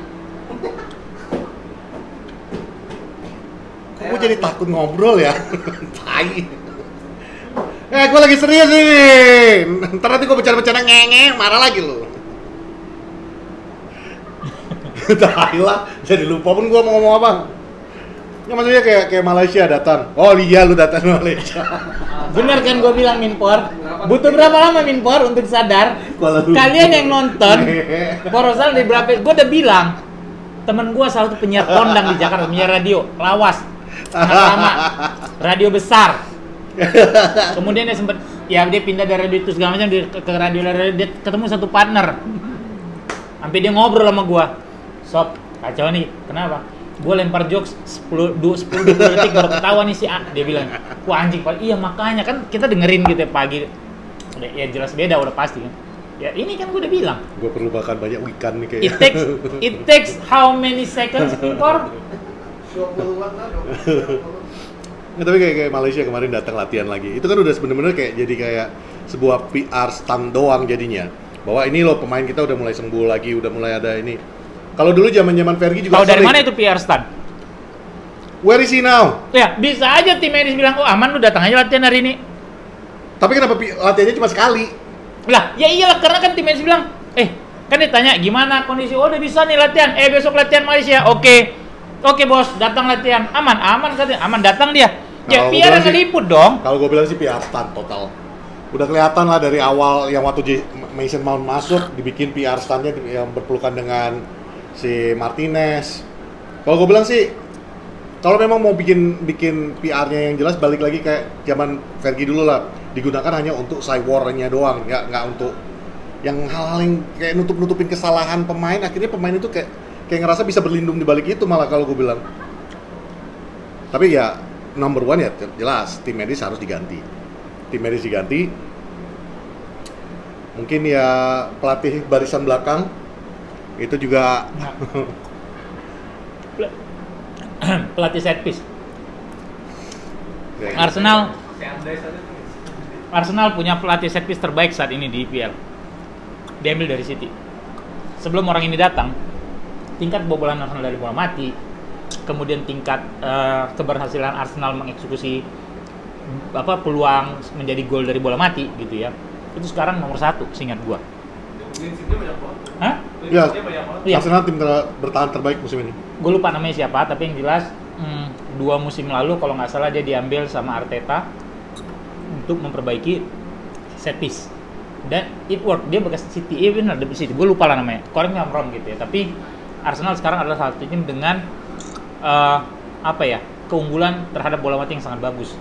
Kok gue jadi takut ngobrol ya? Tai. Gue lagi serius nih. Ntar nanti gue bercanda-bercanda ngenge, marah lagi lu. Tai lah, jadi lupa pun gue mau ngomong apa. Ya maksudnya kayak Malaysia datang. Oh iya lu datang Malaysia. Bener kan gue bilang Minpor? Butuh berapa lama Minpor untuk sadar? Kuala Lumpur. Kalian yang nonton, Porosal di berapa? Gue udah bilang, temen gue salah satu penyiar kondang di Jakarta, penyiar radio, lawas, sangat lama, radio besar. Kemudian dia sempet, ya dia pindah dari radio itu segala macam ke radio, dia ketemu satu partner. Sampai dia ngobrol sama gue, sob, kacau nih, kenapa? Gue lempar jokes 10-20 detik baru ketawa nih si A. Dia bilang, wah anjing Pak, iya makanya kan kita dengerin gitu ya pagi. Ya jelas beda udah pasti kan. Ya ini kan gue udah bilang. Gue perlu makan banyak ikan nih kayaknya. It takes how many seconds Minpor? 20-an lah, 20. Nggak, tapi kayak Malaysia kemarin datang latihan lagi. Itu kan udah bener-bener jadi kayak sebuah PR stunt doang jadinya. Bahwa ini loh pemain kita udah mulai sembuh lagi, udah mulai ada ini. Kalau dulu zaman Fergie juga Tahu dari mana itu PR stand? Where is he now? Ya bisa aja tim medis bilang, oh aman lu datang aja latihan hari ini. Tapi kenapa latihannya cuma sekali? Lah ya iyalah karena kan tim medis bilang, kan ditanya gimana kondisi, oh udah bisa nih latihan, besok latihan Malaysia, oke bos datang latihan, aman katanya, aman datang dia. Ya Kalau PR gua yang sih- ngeliput dong. Kalau gue bilang sih PR stunt total. Udah kelihatan lah dari awal yang waktu Mason Mount masuk dibikin PR stuntnya yang berpelukan dengan si Martinez. Kalau gue bilang sih, kalau memang mau bikin PR-nya yang jelas, balik lagi kayak zaman Fergie dulu lah, digunakan hanya untuk cyborg-nya doang, nggak untuk yang hal-hal yang kayak nutupin kesalahan pemain. Akhirnya pemain itu kayak ngerasa bisa berlindung di balik itu malah kalau gue bilang. Tapi ya number one ya jelas tim medis harus diganti. Tim medis diganti. Mungkin ya pelatih barisan belakang itu juga Pelatih set piece. ya, Arsenal Si Andres aja tuh. Arsenal punya pelatih set piece terbaik saat ini di IPL. Diambil dari City. Sebelum orang ini datang, tingkat kebobolan Arsenal dari bola mati, kemudian tingkat keberhasilan Arsenal mengeksekusi peluang menjadi gol dari bola mati gitu ya. Itu sekarang nomor 1 seingat gua. Clean sheet-nya banyak banget. Hah? Clean Ya. sheet-nya banyak banget. Iya. Arsenal tim bertahan terbaik musim ini. Gue lupa namanya siapa, tapi yang jelas 2 musim lalu kalau nggak salah dia diambil sama Arteta untuk memperbaiki set piece. Dan it work, dia bekas City, iya benar, dari City. Gue lupa lah namanya, correct me if I'm wrong gitu ya. Tapi Arsenal sekarang adalah salah satu tim dengan keunggulan terhadap bola mati yang sangat bagus.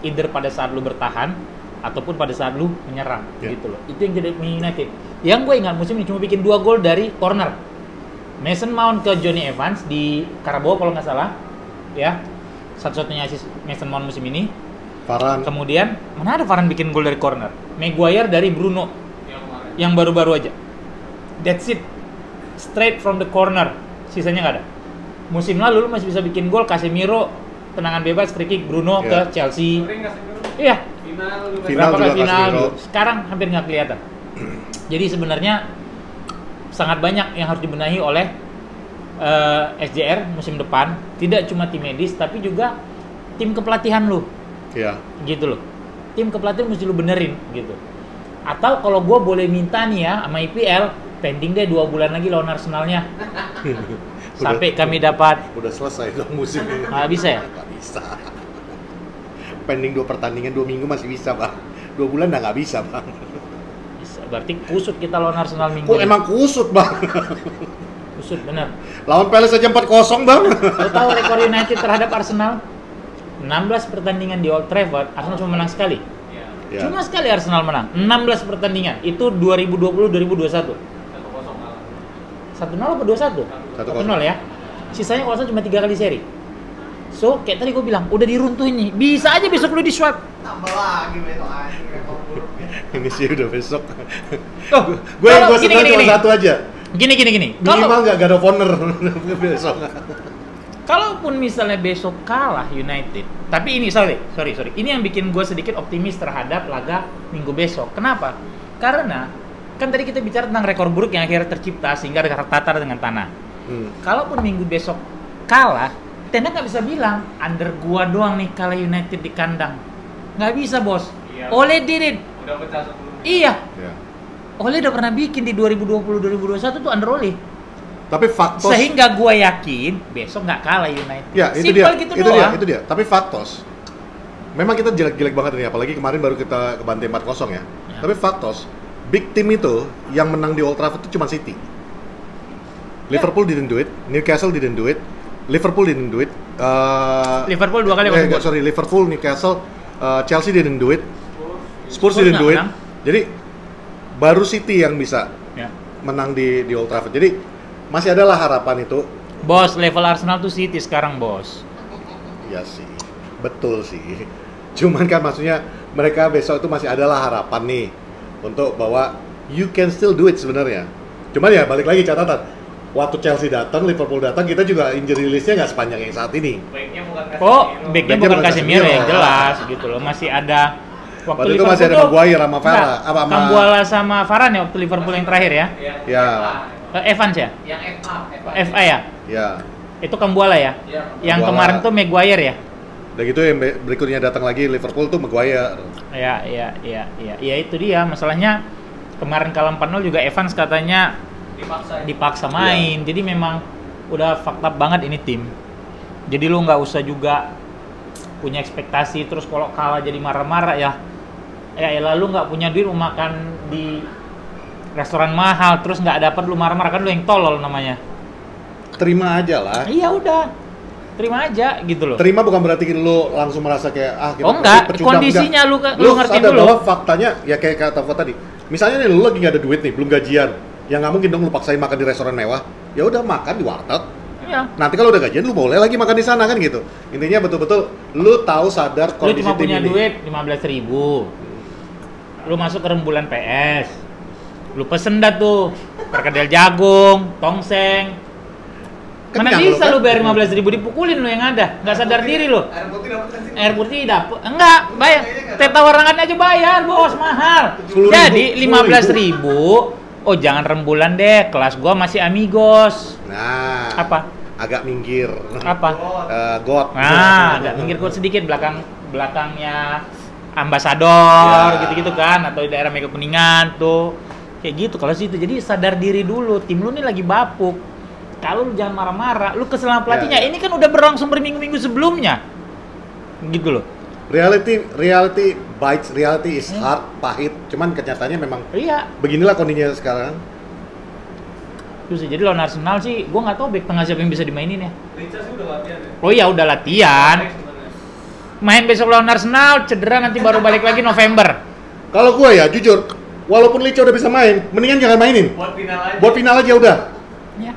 Either pada saat lu bertahan ataupun pada saat lu menyerang gitu loh. Itu yang jadi Man United. Yang gue ingat musim ini cuma bikin 2 gol dari corner. Mason Mount ke Johnny Evans di Carabao kalau nggak salah, ya satu-satunya assist Mason Mount musim ini. Varane. Kemudian mana ada Varane bikin gol dari corner? Maguire dari Bruno Yang kemarin. yang baru-baru aja. That's it, straight from the corner. Sisanya nggak ada. Musim lalu lu masih bisa bikin gol Casemiro tendangan bebas free kick Bruno Yeah. ke Chelsea. Sering nggak sih Bro? Iya. Final juga. Final Berapa kali juga final? Casemiro. Sekarang hampir nggak kelihatan. Jadi sebenarnya sangat banyak yang harus dibenahi oleh SJR musim depan tidak cuma tim medis tapi juga tim kepelatihan lu. Iya. Gitu loh. Tim kepelatihan mesti lu benerin gitu. Atau kalau gue boleh minta nih ya sama IPL, pending deh 2 bulan lagi lawan Arsenalnya. Sampai kami dapat. Udah selesai dong musim ini. Nggak bisa ya? Nggak bisa. Pending 2 pertandingan 2 minggu masih bisa, Bang. 2 bulan nggak bisa, Bang. Bisa. Berarti kusut kita lawan Arsenal minggu Kok ini. emang kusut, Bang? Kusut bener. Lawan Palace aja 4-0, Bang. Lo tahu rekor United terhadap Arsenal? 16 pertandingan di Old Trafford, Arsenal cuma menang sekali. Iya. Ya. Cuma sekali Arsenal menang. 16 pertandingan. Itu 2020-2021. 1-0 kalah. 1-0 apa 2-1? 1-0 ya. Sisanya kalau nggak salah cuma 3 kali seri. So, kayak tadi gue bilang, udah diruntuhin nih. Bisa aja besok lu di swap. Tambah lagi besok anjing rekor buruknya. Ini sih udah besok. Oh, Gue kalau senang cuma satu aja. Gini. Minimal nggak God of Honor besok. Kalaupun misalnya besok kalah United, tapi ini sorry, ini yang bikin gue sedikit optimis terhadap laga minggu besok. Kenapa? Karena kan tadi kita bicara tentang rekor buruk yang akhirnya tercipta sehingga tertatar dengan tanah. Kalaupun minggu besok kalah, Ten Hag nggak bisa bilang under gua doang nih kalah United di kandang. Nggak bisa, bos. Iya. Ole did it. Udah pecah sebelumnya. Iya. Ya. Ole udah pernah bikin di 2020-2021 tuh under Ole. Tapi faktos. Sehingga gua yakin besok nggak kalah United. Ya, itu Simple dia. gitu Itu doang. dia. Tapi faktos. Memang kita jelek-jelek banget ini, apalagi kemarin baru kita kebantai 4-0 ya. Tapi faktos, big team itu yang menang di Old Trafford itu cuma City. Liverpool didn't do it, Newcastle didn't do it, Liverpool didn't do it. Liverpool 2 kali masuk gol. Sorry, Liverpool, Newcastle, Chelsea didn't do it, Spurs Spurs didn't do it. nggak menang. Jadi baru City yang bisa Ya. menang di Old Trafford. Jadi masih adalah harapan itu. Bos, level Arsenal tuh City sekarang, bos. Ya sih, betul sih. Cuman kan maksudnya mereka besok itu masih adalah harapan nih untuk bahwa you can still do it sebenarnya. Cuman ya balik lagi catatan. Waktu Chelsea datang, Liverpool datang, kita juga injury list-nya nggak sepanjang yang saat ini. Baiknya bukan Oh, Casemiro. backnya Backnya bukan bukan Casemiro Casemiro. yang jelas gitu loh. Masih ada Waktu itu masih ada Maguire sama Farah, Enggak, apa sama- Kambuala sama Varane ya waktu Liverpool yang terakhir ya. Ya. Evans ya? Yang FA. FA ya? Ya. Itu Kambuala ya? Iya. Yang Kambuala. kemarin tuh Maguire ya? Udah gitu yang berikutnya datang lagi Liverpool tuh Maguire. Ya itu dia masalahnya. Kemarin kalah 4-0 juga Evans katanya dipaksa main. Jadi memang udah fucked up banget ini tim. Jadi lu nggak usah juga punya ekspektasi terus kalau kalah jadi marah-marah ya. Ya lalu nggak punya duit mau makan di restoran mahal terus nggak dapat lu marah-marah, kan lu yang tolol namanya. Terima aja lah. Iya udah. Terima aja gitu loh. Terima bukan berarti lu langsung merasa kayak kita Oh enggak, pecundang, kondisinya enggak. lu ngerti sadar dulu. bahwa faktanya ya kayak kata Fo tadi. Misalnya nih lu lagi nggak ada duit nih, belum gajian. Ya nggak mungkin dong lu paksain makan di restoran mewah. Ya udah makan di warteg. Iya. Nanti kalau udah gajian lu boleh lagi makan di sana kan gitu. Intinya betul-betul lu tahu sadar Lu kondisi cuma tim punya ini. duit 15.000. Lu masuk ke rembulan PS. Lu pesen dah tuh perkedel jagung, tongseng. Mana Kenyang bisa lu lu kan? bayar 15.000 dipukulin lu yang ada. Nggak sadar diri lu. Air putih dapat kan sih? Air putih dapet. Enggak, bayar. Teh tawarangannya aja bayar, bos, mahal. 10.000, Jadi 15.000. Oh, jangan rembulan deh. Kelas gua masih amigos. Nah, Apa? agak minggir. Apa? God. Nah, agak minggir gua sedikit belakangnya ambasador Ya. gitu-gitu kan, atau di daerah Mega Kuningan tuh. Kayak gitu kalau situ. Jadi sadar diri dulu, tim lu nih lagi bapuk. Kalau lu jangan marah-marah, lu kesel sama pelatihnya. Ya. Ini kan udah berlangsung berminggu-minggu sebelumnya. Gitu loh. Reality bites, reality is hard, pahit. Cuman kenyataannya memang Iya. beginilah kondisinya sekarang. Terus jadi lawan Arsenal sih, gua nggak tahu back tengah siapa yang bisa dimainin ya. Richard sih udah latihan ya? Oh iya udah latihan. Alex sebenarnya. Main besok lawan Arsenal, cedera nanti baru balik lagi November. Kalau gue ya jujur, walaupun Lico udah bisa main, mendingan jangan mainin. Buat final aja. Buat final aja udah. Ya.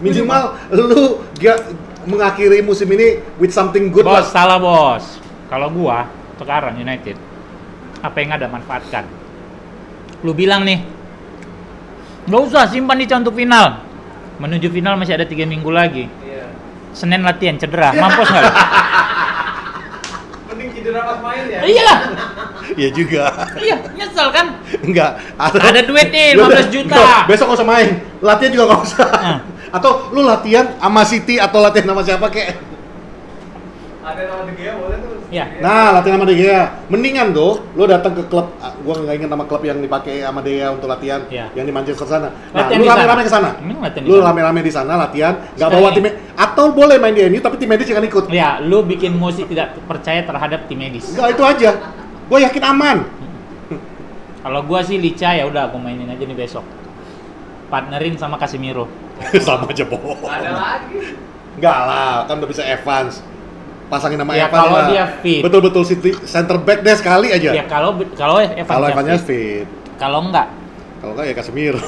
Minimal lu mengakhiri musim ini with something good Bos, lah. salah bos. Kalau gua sekarang United, apa yang ada manfaatkan. Lu bilang nih, nggak usah simpan di untuk final. Menuju final masih ada 3 minggu lagi. Iya. Senin latihan cedera, mampus nggak? lu? Mending cedera pas main ya. Iya, Iya juga. iya, nyesel kan? Enggak. Ada duit nih, Lu 15 juta. enggak, besok nggak usah main. Latihan juga nggak usah. Nah. Atau lu latihan sama City atau latihan sama siapa kek? Ada nama De Gea boleh tuh. Iya. Nah, latihan sama De Gea. Mendingan tuh lu datang ke klub, gua nggak ingat nama klub yang dipakai sama De Gea untuk latihan, Iya. yang di Manchester sana. Nah, Latihan lu di sana. rame-rame ke sana. Latihan di Lu sana. rame-rame di sana latihan, nggak Sekali. bawa tim atau boleh main di MU tapi tim medis jangan ikut. Ya, lu bikin Mosi tidak percaya terhadap tim medis. Enggak, itu aja. Gua yakin aman. Kalau gua sih Lica ya udah aku mainin aja nih besok. Partnerin sama Casemiro. Sama aja bohong. Ada lagi. Enggak lah, kan udah bisa Evans. Pasangin nama Ya, Evans kalau lah. dia fit. Betul-betul center back deh sekali aja. Ya kalau Evans Kalau ya Evansnya fit. fit. Kalau enggak Kalau enggak ya Casemiro.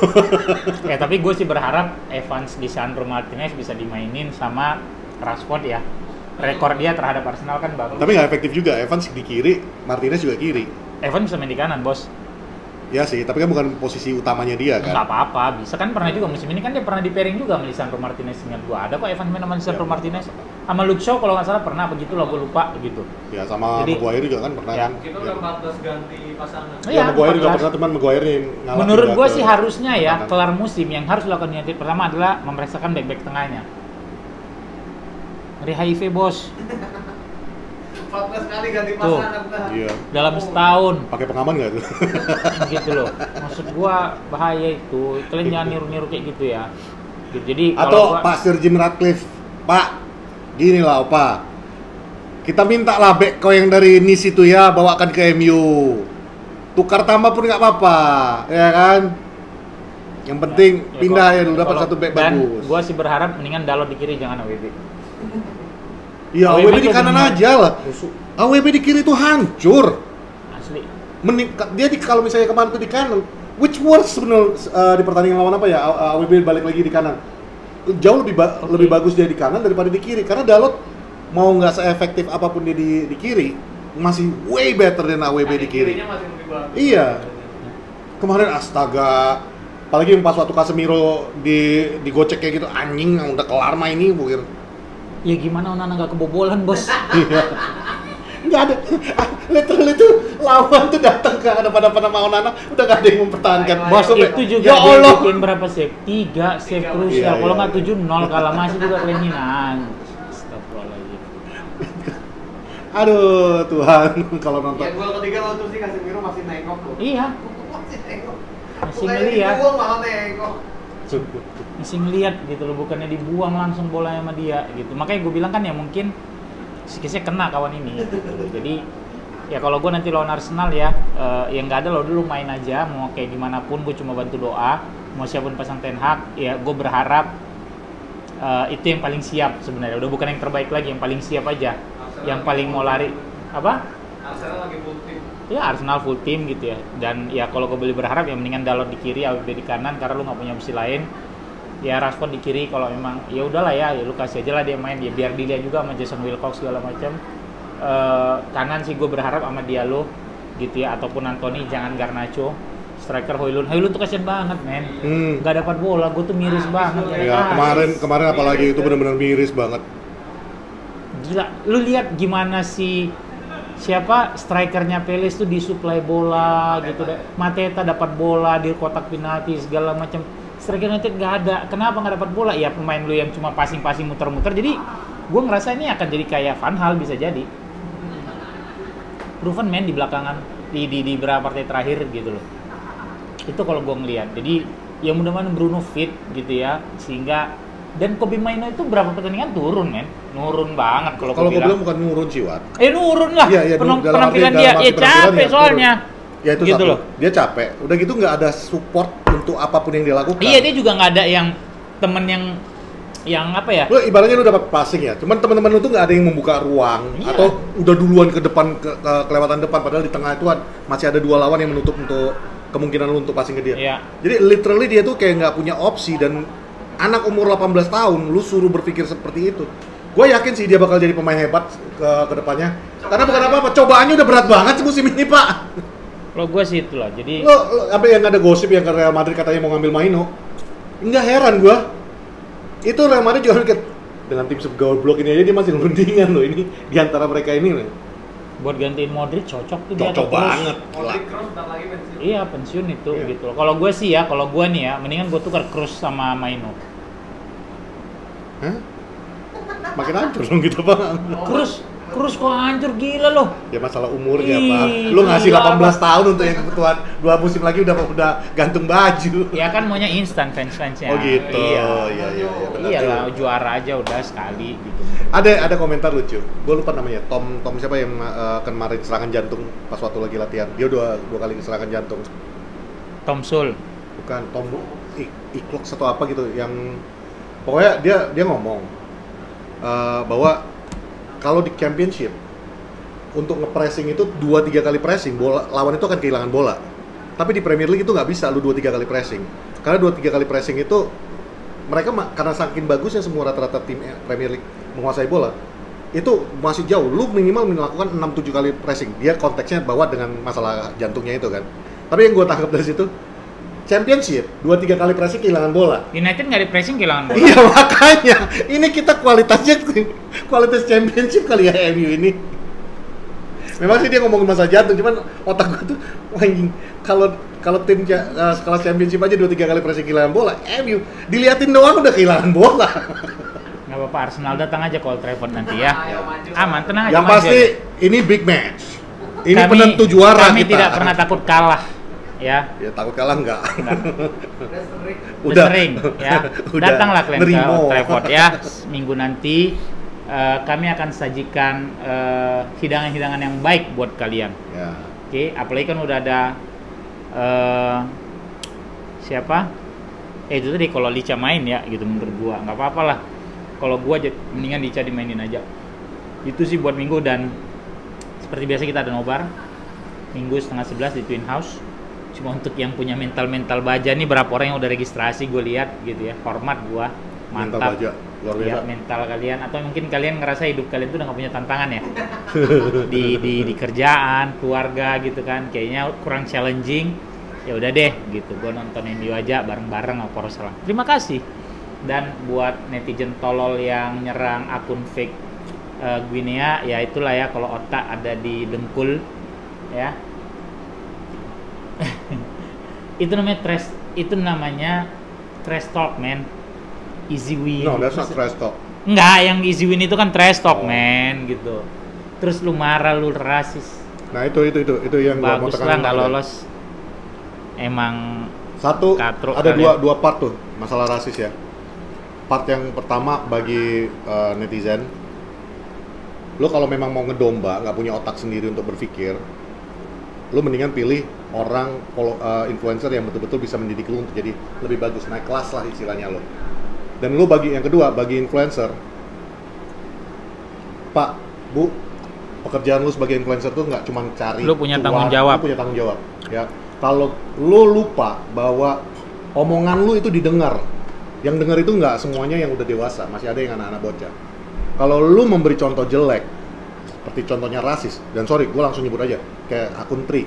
ya tapi gue sih berharap Evans di Sandro Martinez bisa dimainin sama Rashford ya. Rekor dia terhadap Arsenal kan bagus. Tapi nggak efektif juga. Evans di kiri, Martinez juga kiri. Evans bisa main di kanan, Bos. Ya sih, tapi kan bukan posisi utamanya dia kan. Nggak apa-apa, bisa kan pernah juga musim ini kan dia pernah di pairing juga sama Lisandro Martinez, ingat gua. Ada kok Evans main sama Lisandro Ya, Martinez. Sama Luke Shaw kalau nggak salah pernah begitu lah, gua lupa gitu. Ya sama Jadi- Maguire juga kan pernah Ya. kan. Kita udah 14 ganti pasangan. Iya, Ya, Maguire juga 14. pernah, teman Maguire yang ngalah. Menurut juga gua ke sih harusnya ya kanan. kelar musim yang harus dilakukan United pertama adalah memeriksakan back-back tengahnya. Ngeri HIV, Bos. 14 kali ganti Tuh. pasangan dah. Iya. Dalam setahun. Pakai pengaman nggak tuh? Gitu loh. Maksud gua bahaya itu. Kalian jangan niru-niru kayak gitu ya. Gitu. Jadi Atau kalau gua, Pak Sir Jim Ratcliffe, Pak, gini lah Opa, kita minta lah back kau yang dari Nice itu ya, bawakan ke MU. Tukar tambah pun nggak apa-apa, ya kan? Yang penting ya, pindah kalau- ya dulu dapat kalau- satu back dan bagus. gua sih berharap mendingan Dalot di kiri jangan AWB. Ya AWB AWB di tuh kanan bener. aja lah. Busuk. AWB di kiri itu hancur. Asli. Dia kalau misalnya kemarin tuh di kanan, which worse sebenarnya di pertandingan lawan apa ya? AWB balik lagi di kanan. Jauh lebih bagus dia di kanan daripada di kiri karena Dalot mau nggak seefektif apapun dia di kiri masih way better than AWB di kiri. Kirinya masih lebih bagus. Iya. Kemarin astaga, apalagi pas waktu Casemiro digocek kayak gitu, anjing udah kelar main ini bukan. Ya gimana Onana nggak kebobolan, Bos? Iya. Nggak ada, literally tuh lawan tuh datang ke depan-depan sama Onana, udah nggak ada yang mempertahankan. Bos Sampai, itu juga ya dia Allah. bikin berapa save? 3 save Tiga. krusial. Iya, Kalau iya, nggak iya. 7-0 kalah masih juga keleninan. Astagfirullahaladzim. Aduh Tuhan, kalau nonton. Ya gol ketiga lo tuh sih Casemiro masih nengok tuh. Iya, Masih nengok. Masih Bukannya ngeliat. dibuang malah nengok. masih ngeliat gitu loh, bukannya dibuang langsung bola sama dia gitu. Makanya gue bilang kan ya mungkin psikisnya kena kawan ini gitu. Jadi ya kalau gue nanti lawan Arsenal ya yang nggak ada lo dulu main aja, mau kayak gimana pun gue cuma bantu doa, mau siapapun pasang Ten Hag ya gue berharap itu yang paling siap sebenarnya, udah bukan yang terbaik lagi, yang paling siap aja, yang paling mau lari apa Arsenal lagi full tim. ya Arsenal full team gitu ya. Dan ya kalau gue boleh berharap ya mendingan Dalot di kiri, AWB di kanan karena lu nggak punya opsi lain. Ya Rashford di kiri kalau memang ya udahlah ya lu kasih aja lah dia main, ya biar dilihat juga sama Jason Wilcox segala macam. Kanan sih gue berharap sama Diallo gitu ya, ataupun Anthony, jangan Garnacho. Striker Højlund tuh kasian banget men, nggak dapat bola, gue tuh miris banget Ya kemarin apalagi itu benar-benar miris banget. Gila, lu lihat gimana sih siapa strikernya Palace tuh disuplai bola gitu deh. Mateta dapat bola di kotak penalti segala macam. Striker United nggak ada. Kenapa nggak dapat bola? Ya pemain lu yang cuma passing muter-muter. Jadi gue ngerasa ini akan jadi kayak Van Hal bisa jadi. Proven man di belakangan di beberapa partai terakhir gitu loh. Itu kalau gue ngelihat. Jadi ya mudah-mudahan Bruno fit gitu ya, sehingga dan Kobe Maino itu berapa pertandingan turun men, nurun banget kalau Kalau gue gue bilang. bilang bukan nurun sih, Wat. Nurun lah. Iya, dalam Penampilan arti- dia, dalam ya arti penampilan capek ya, soalnya. Ya itu gitu satu. loh. Dia capek. Udah gitu nggak ada support untuk apapun yang dia lakukan. Iya, dia juga nggak ada yang temen yang apa ya? Lu ibaratnya lu dapat passing ya, cuman teman-teman lu tuh nggak ada yang membuka ruang Iya. atau udah duluan ke depan ke kelewatan depan, padahal di tengah itu masih ada dua lawan yang menutup untuk kemungkinan lu untuk passing ke dia. Iya. Jadi literally dia tuh kayak nggak punya opsi, dan anak umur 18 tahun lu suruh berpikir seperti itu. Gue yakin sih dia bakal jadi pemain hebat ke depannya. Karena bukan apa-apa, cobaannya udah berat banget sih musim ini, Pak. Kalau gue sih itulah. Jadi Lo apa yang ada gosip yang ke Real Madrid katanya mau ngambil Maino. Nggak heran gua. Itu Real Madrid juga kayak dengan tim segoblok ini aja dia masih rundingan loh ini di antara mereka ini loh. buat gantiin Modric cocok tuh dia. Cocok atau Kroos. banget. Modric Kroos bentar lagi pensiun. Iya, pensiun itu Iya. gitu loh. Kalau gue sih ya, kalau gue nih ya, mendingan gue tukar Kroos sama Maino. Hah? Makin hancur dong gitu bang. Krus kok hancur, gila loh. Ya masalah umurnya Ih, bang. Lu ngasih gila, 18 tahun untuk yang kebutuhan 2 musim lagi udah gantung baju. Ya kan maunya instan fans-fansnya. Oh gitu. Iya. Iya, benar Iyalah, juga. juara aja udah sekali gitu. Ada komentar lucu. Gue lupa namanya. Tom siapa yang kemarin serangan jantung pas waktu lagi latihan. Dia dua kali serangan jantung. Tom Sul. Bukan Tom Iklok atau apa gitu yang pokoknya dia ngomong bahwa kalau di championship untuk nge-pressing itu 2-3 kali pressing, bola lawan itu akan kehilangan bola. Tapi di Premier League itu nggak bisa lu 2-3 kali pressing. Karena 2-3 kali pressing itu mereka karena saking bagusnya semua rata-rata tim Premier League menguasai bola, itu masih jauh. Lu minimal melakukan 6-7 kali pressing. Dia konteksnya bahwa dengan masalah jantungnya itu kan. Tapi yang gue tangkap dari situ, Championship 2-3 kali pressing kehilangan bola. United nggak di pressing kehilangan bola. Iya makanya, ini kita kualitas Championship kali ya MU ini. Memang sih dia ngomongin masalah jantung, cuman otak gue tuh, anjing, kalau tim kelas Championship aja 2-3 kali pressing kehilangan bola, MU diliatin doang udah kehilangan bola. Nggak apa-apa, Arsenal datang aja ke Old Trafford nanti ya. Aman, tenang aja. Yang maju pasti aja. ini big match. Ini Kami- penentu juara Kami kita. tidak pernah takut kalah, ya. Ya takut kalah enggak. Udah sering, ya. Udah Datanglah kalian ke nerimo. Old Trafford ya. Minggu nanti kami akan sajikan hidangan-hidangan yang baik buat kalian. Ya. Oke, apalagi kan udah ada siapa? Itu tadi kalau Licha main ya, gitu menurut gua nggak apa-apa lah. Kalau gua mendingan Licha dimainin aja. Itu sih buat minggu, dan seperti biasa kita ada nobar minggu 10:30 di Twin House. Cuma untuk yang punya mental baja nih, berapa orang yang udah registrasi gue lihat gitu ya, hormat gua, Mental mantap. baja, luar biasa. Ya, mental kalian, atau mungkin kalian ngerasa hidup kalian tuh udah gak punya tantangan ya di kerjaan, keluarga gitu kan, kayaknya kurang challenging. Ya udah deh gitu, gue nonton MU aja bareng-bareng sama Porosala. Terima kasih. Dan buat netizen tolol yang nyerang akun fake Guinea, ya itulah ya, kalau otak ada di dengkul ya. Itu namanya trash talk, man. Easy win. No, that's not trash talk. Enggak, yang easy win itu kan trash talk, Oh. man, gitu. Terus lu marah, lu rasis. Nah, itu yang gua mau Bagus tekan. lah nggak lolos. Emang Satu, Katro ada kalian. dua part tuh masalah rasis ya. Part yang pertama bagi netizen, lo kalau memang mau ngedomba, nggak punya otak sendiri untuk berpikir, lo mendingan pilih orang influencer yang betul-betul bisa mendidik lo untuk jadi lebih bagus, naik kelas lah istilahnya lo. Dan lo bagi yang kedua, bagi influencer, Pak, Bu, pekerjaan lo sebagai influencer tuh nggak cuma cari Lo punya cuan, tanggung jawab. lo punya tanggung jawab. Ya, kalau lo lupa bahwa omongan lo itu didengar, yang dengar itu nggak semuanya yang udah dewasa, masih ada yang anak-anak bocah. Kalau lo memberi contoh jelek, seperti contohnya rasis, dan sorry, gue langsung nyebut aja, kayak akun Tri,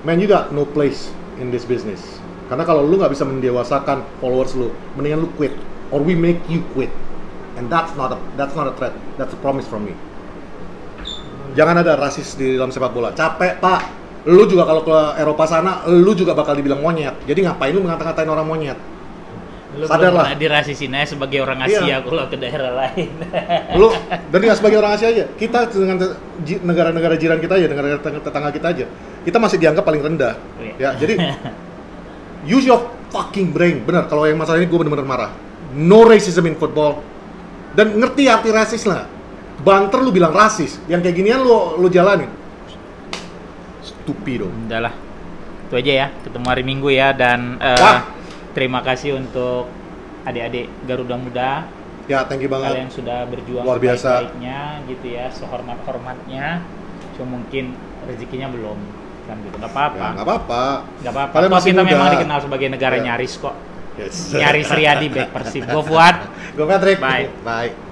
man, you got no place in this business. Karena kalau lu nggak bisa mendewasakan followers lu, mendingan lu quit, or we make you quit. And that's not a threat, that's a promise from me. Jangan ada rasis di dalam sepak bola. Capek, Pak. Lu juga kalau ke Eropa sana, lu juga bakal dibilang monyet. Jadi ngapain lu ngata-ngatain orang monyet? lu Sadar belum lah. pernah dirasisin aja sebagai orang Asia Iya. kalau ke daerah lain. Lu dan nggak sebagai orang Asia aja. Kita dengan negara-negara jiran kita aja, negara tetangga kita aja, kita masih dianggap paling rendah. Iya. Ya, jadi use your fucking brain. Bener, kalau yang masalah ini gue bener-bener marah. No racism in football. Dan ngerti arti rasis lah. Banter lu bilang rasis, yang kayak ginian lu jalanin. Stupido. Udah lah, itu aja ya, ketemu hari Minggu ya. Dan Wah. terima kasih untuk adik-adik Garuda Muda. Ya, thank you banget. Kalian sudah berjuang Luar biasa. sebaik-baiknya gitu ya, sehormat-hormatnya. Cuma mungkin rezekinya belum, kan gitu. Nggak apa-apa. Ya, nggak apa-apa. Nggak apa-apa. Kalian Toh masih kita muda. memang dikenal sebagai negara Ya. nyaris kok. Yes. Nyaris Riyadi back Persib. Gue Fuad. Gue Patrick. Bye. Bye.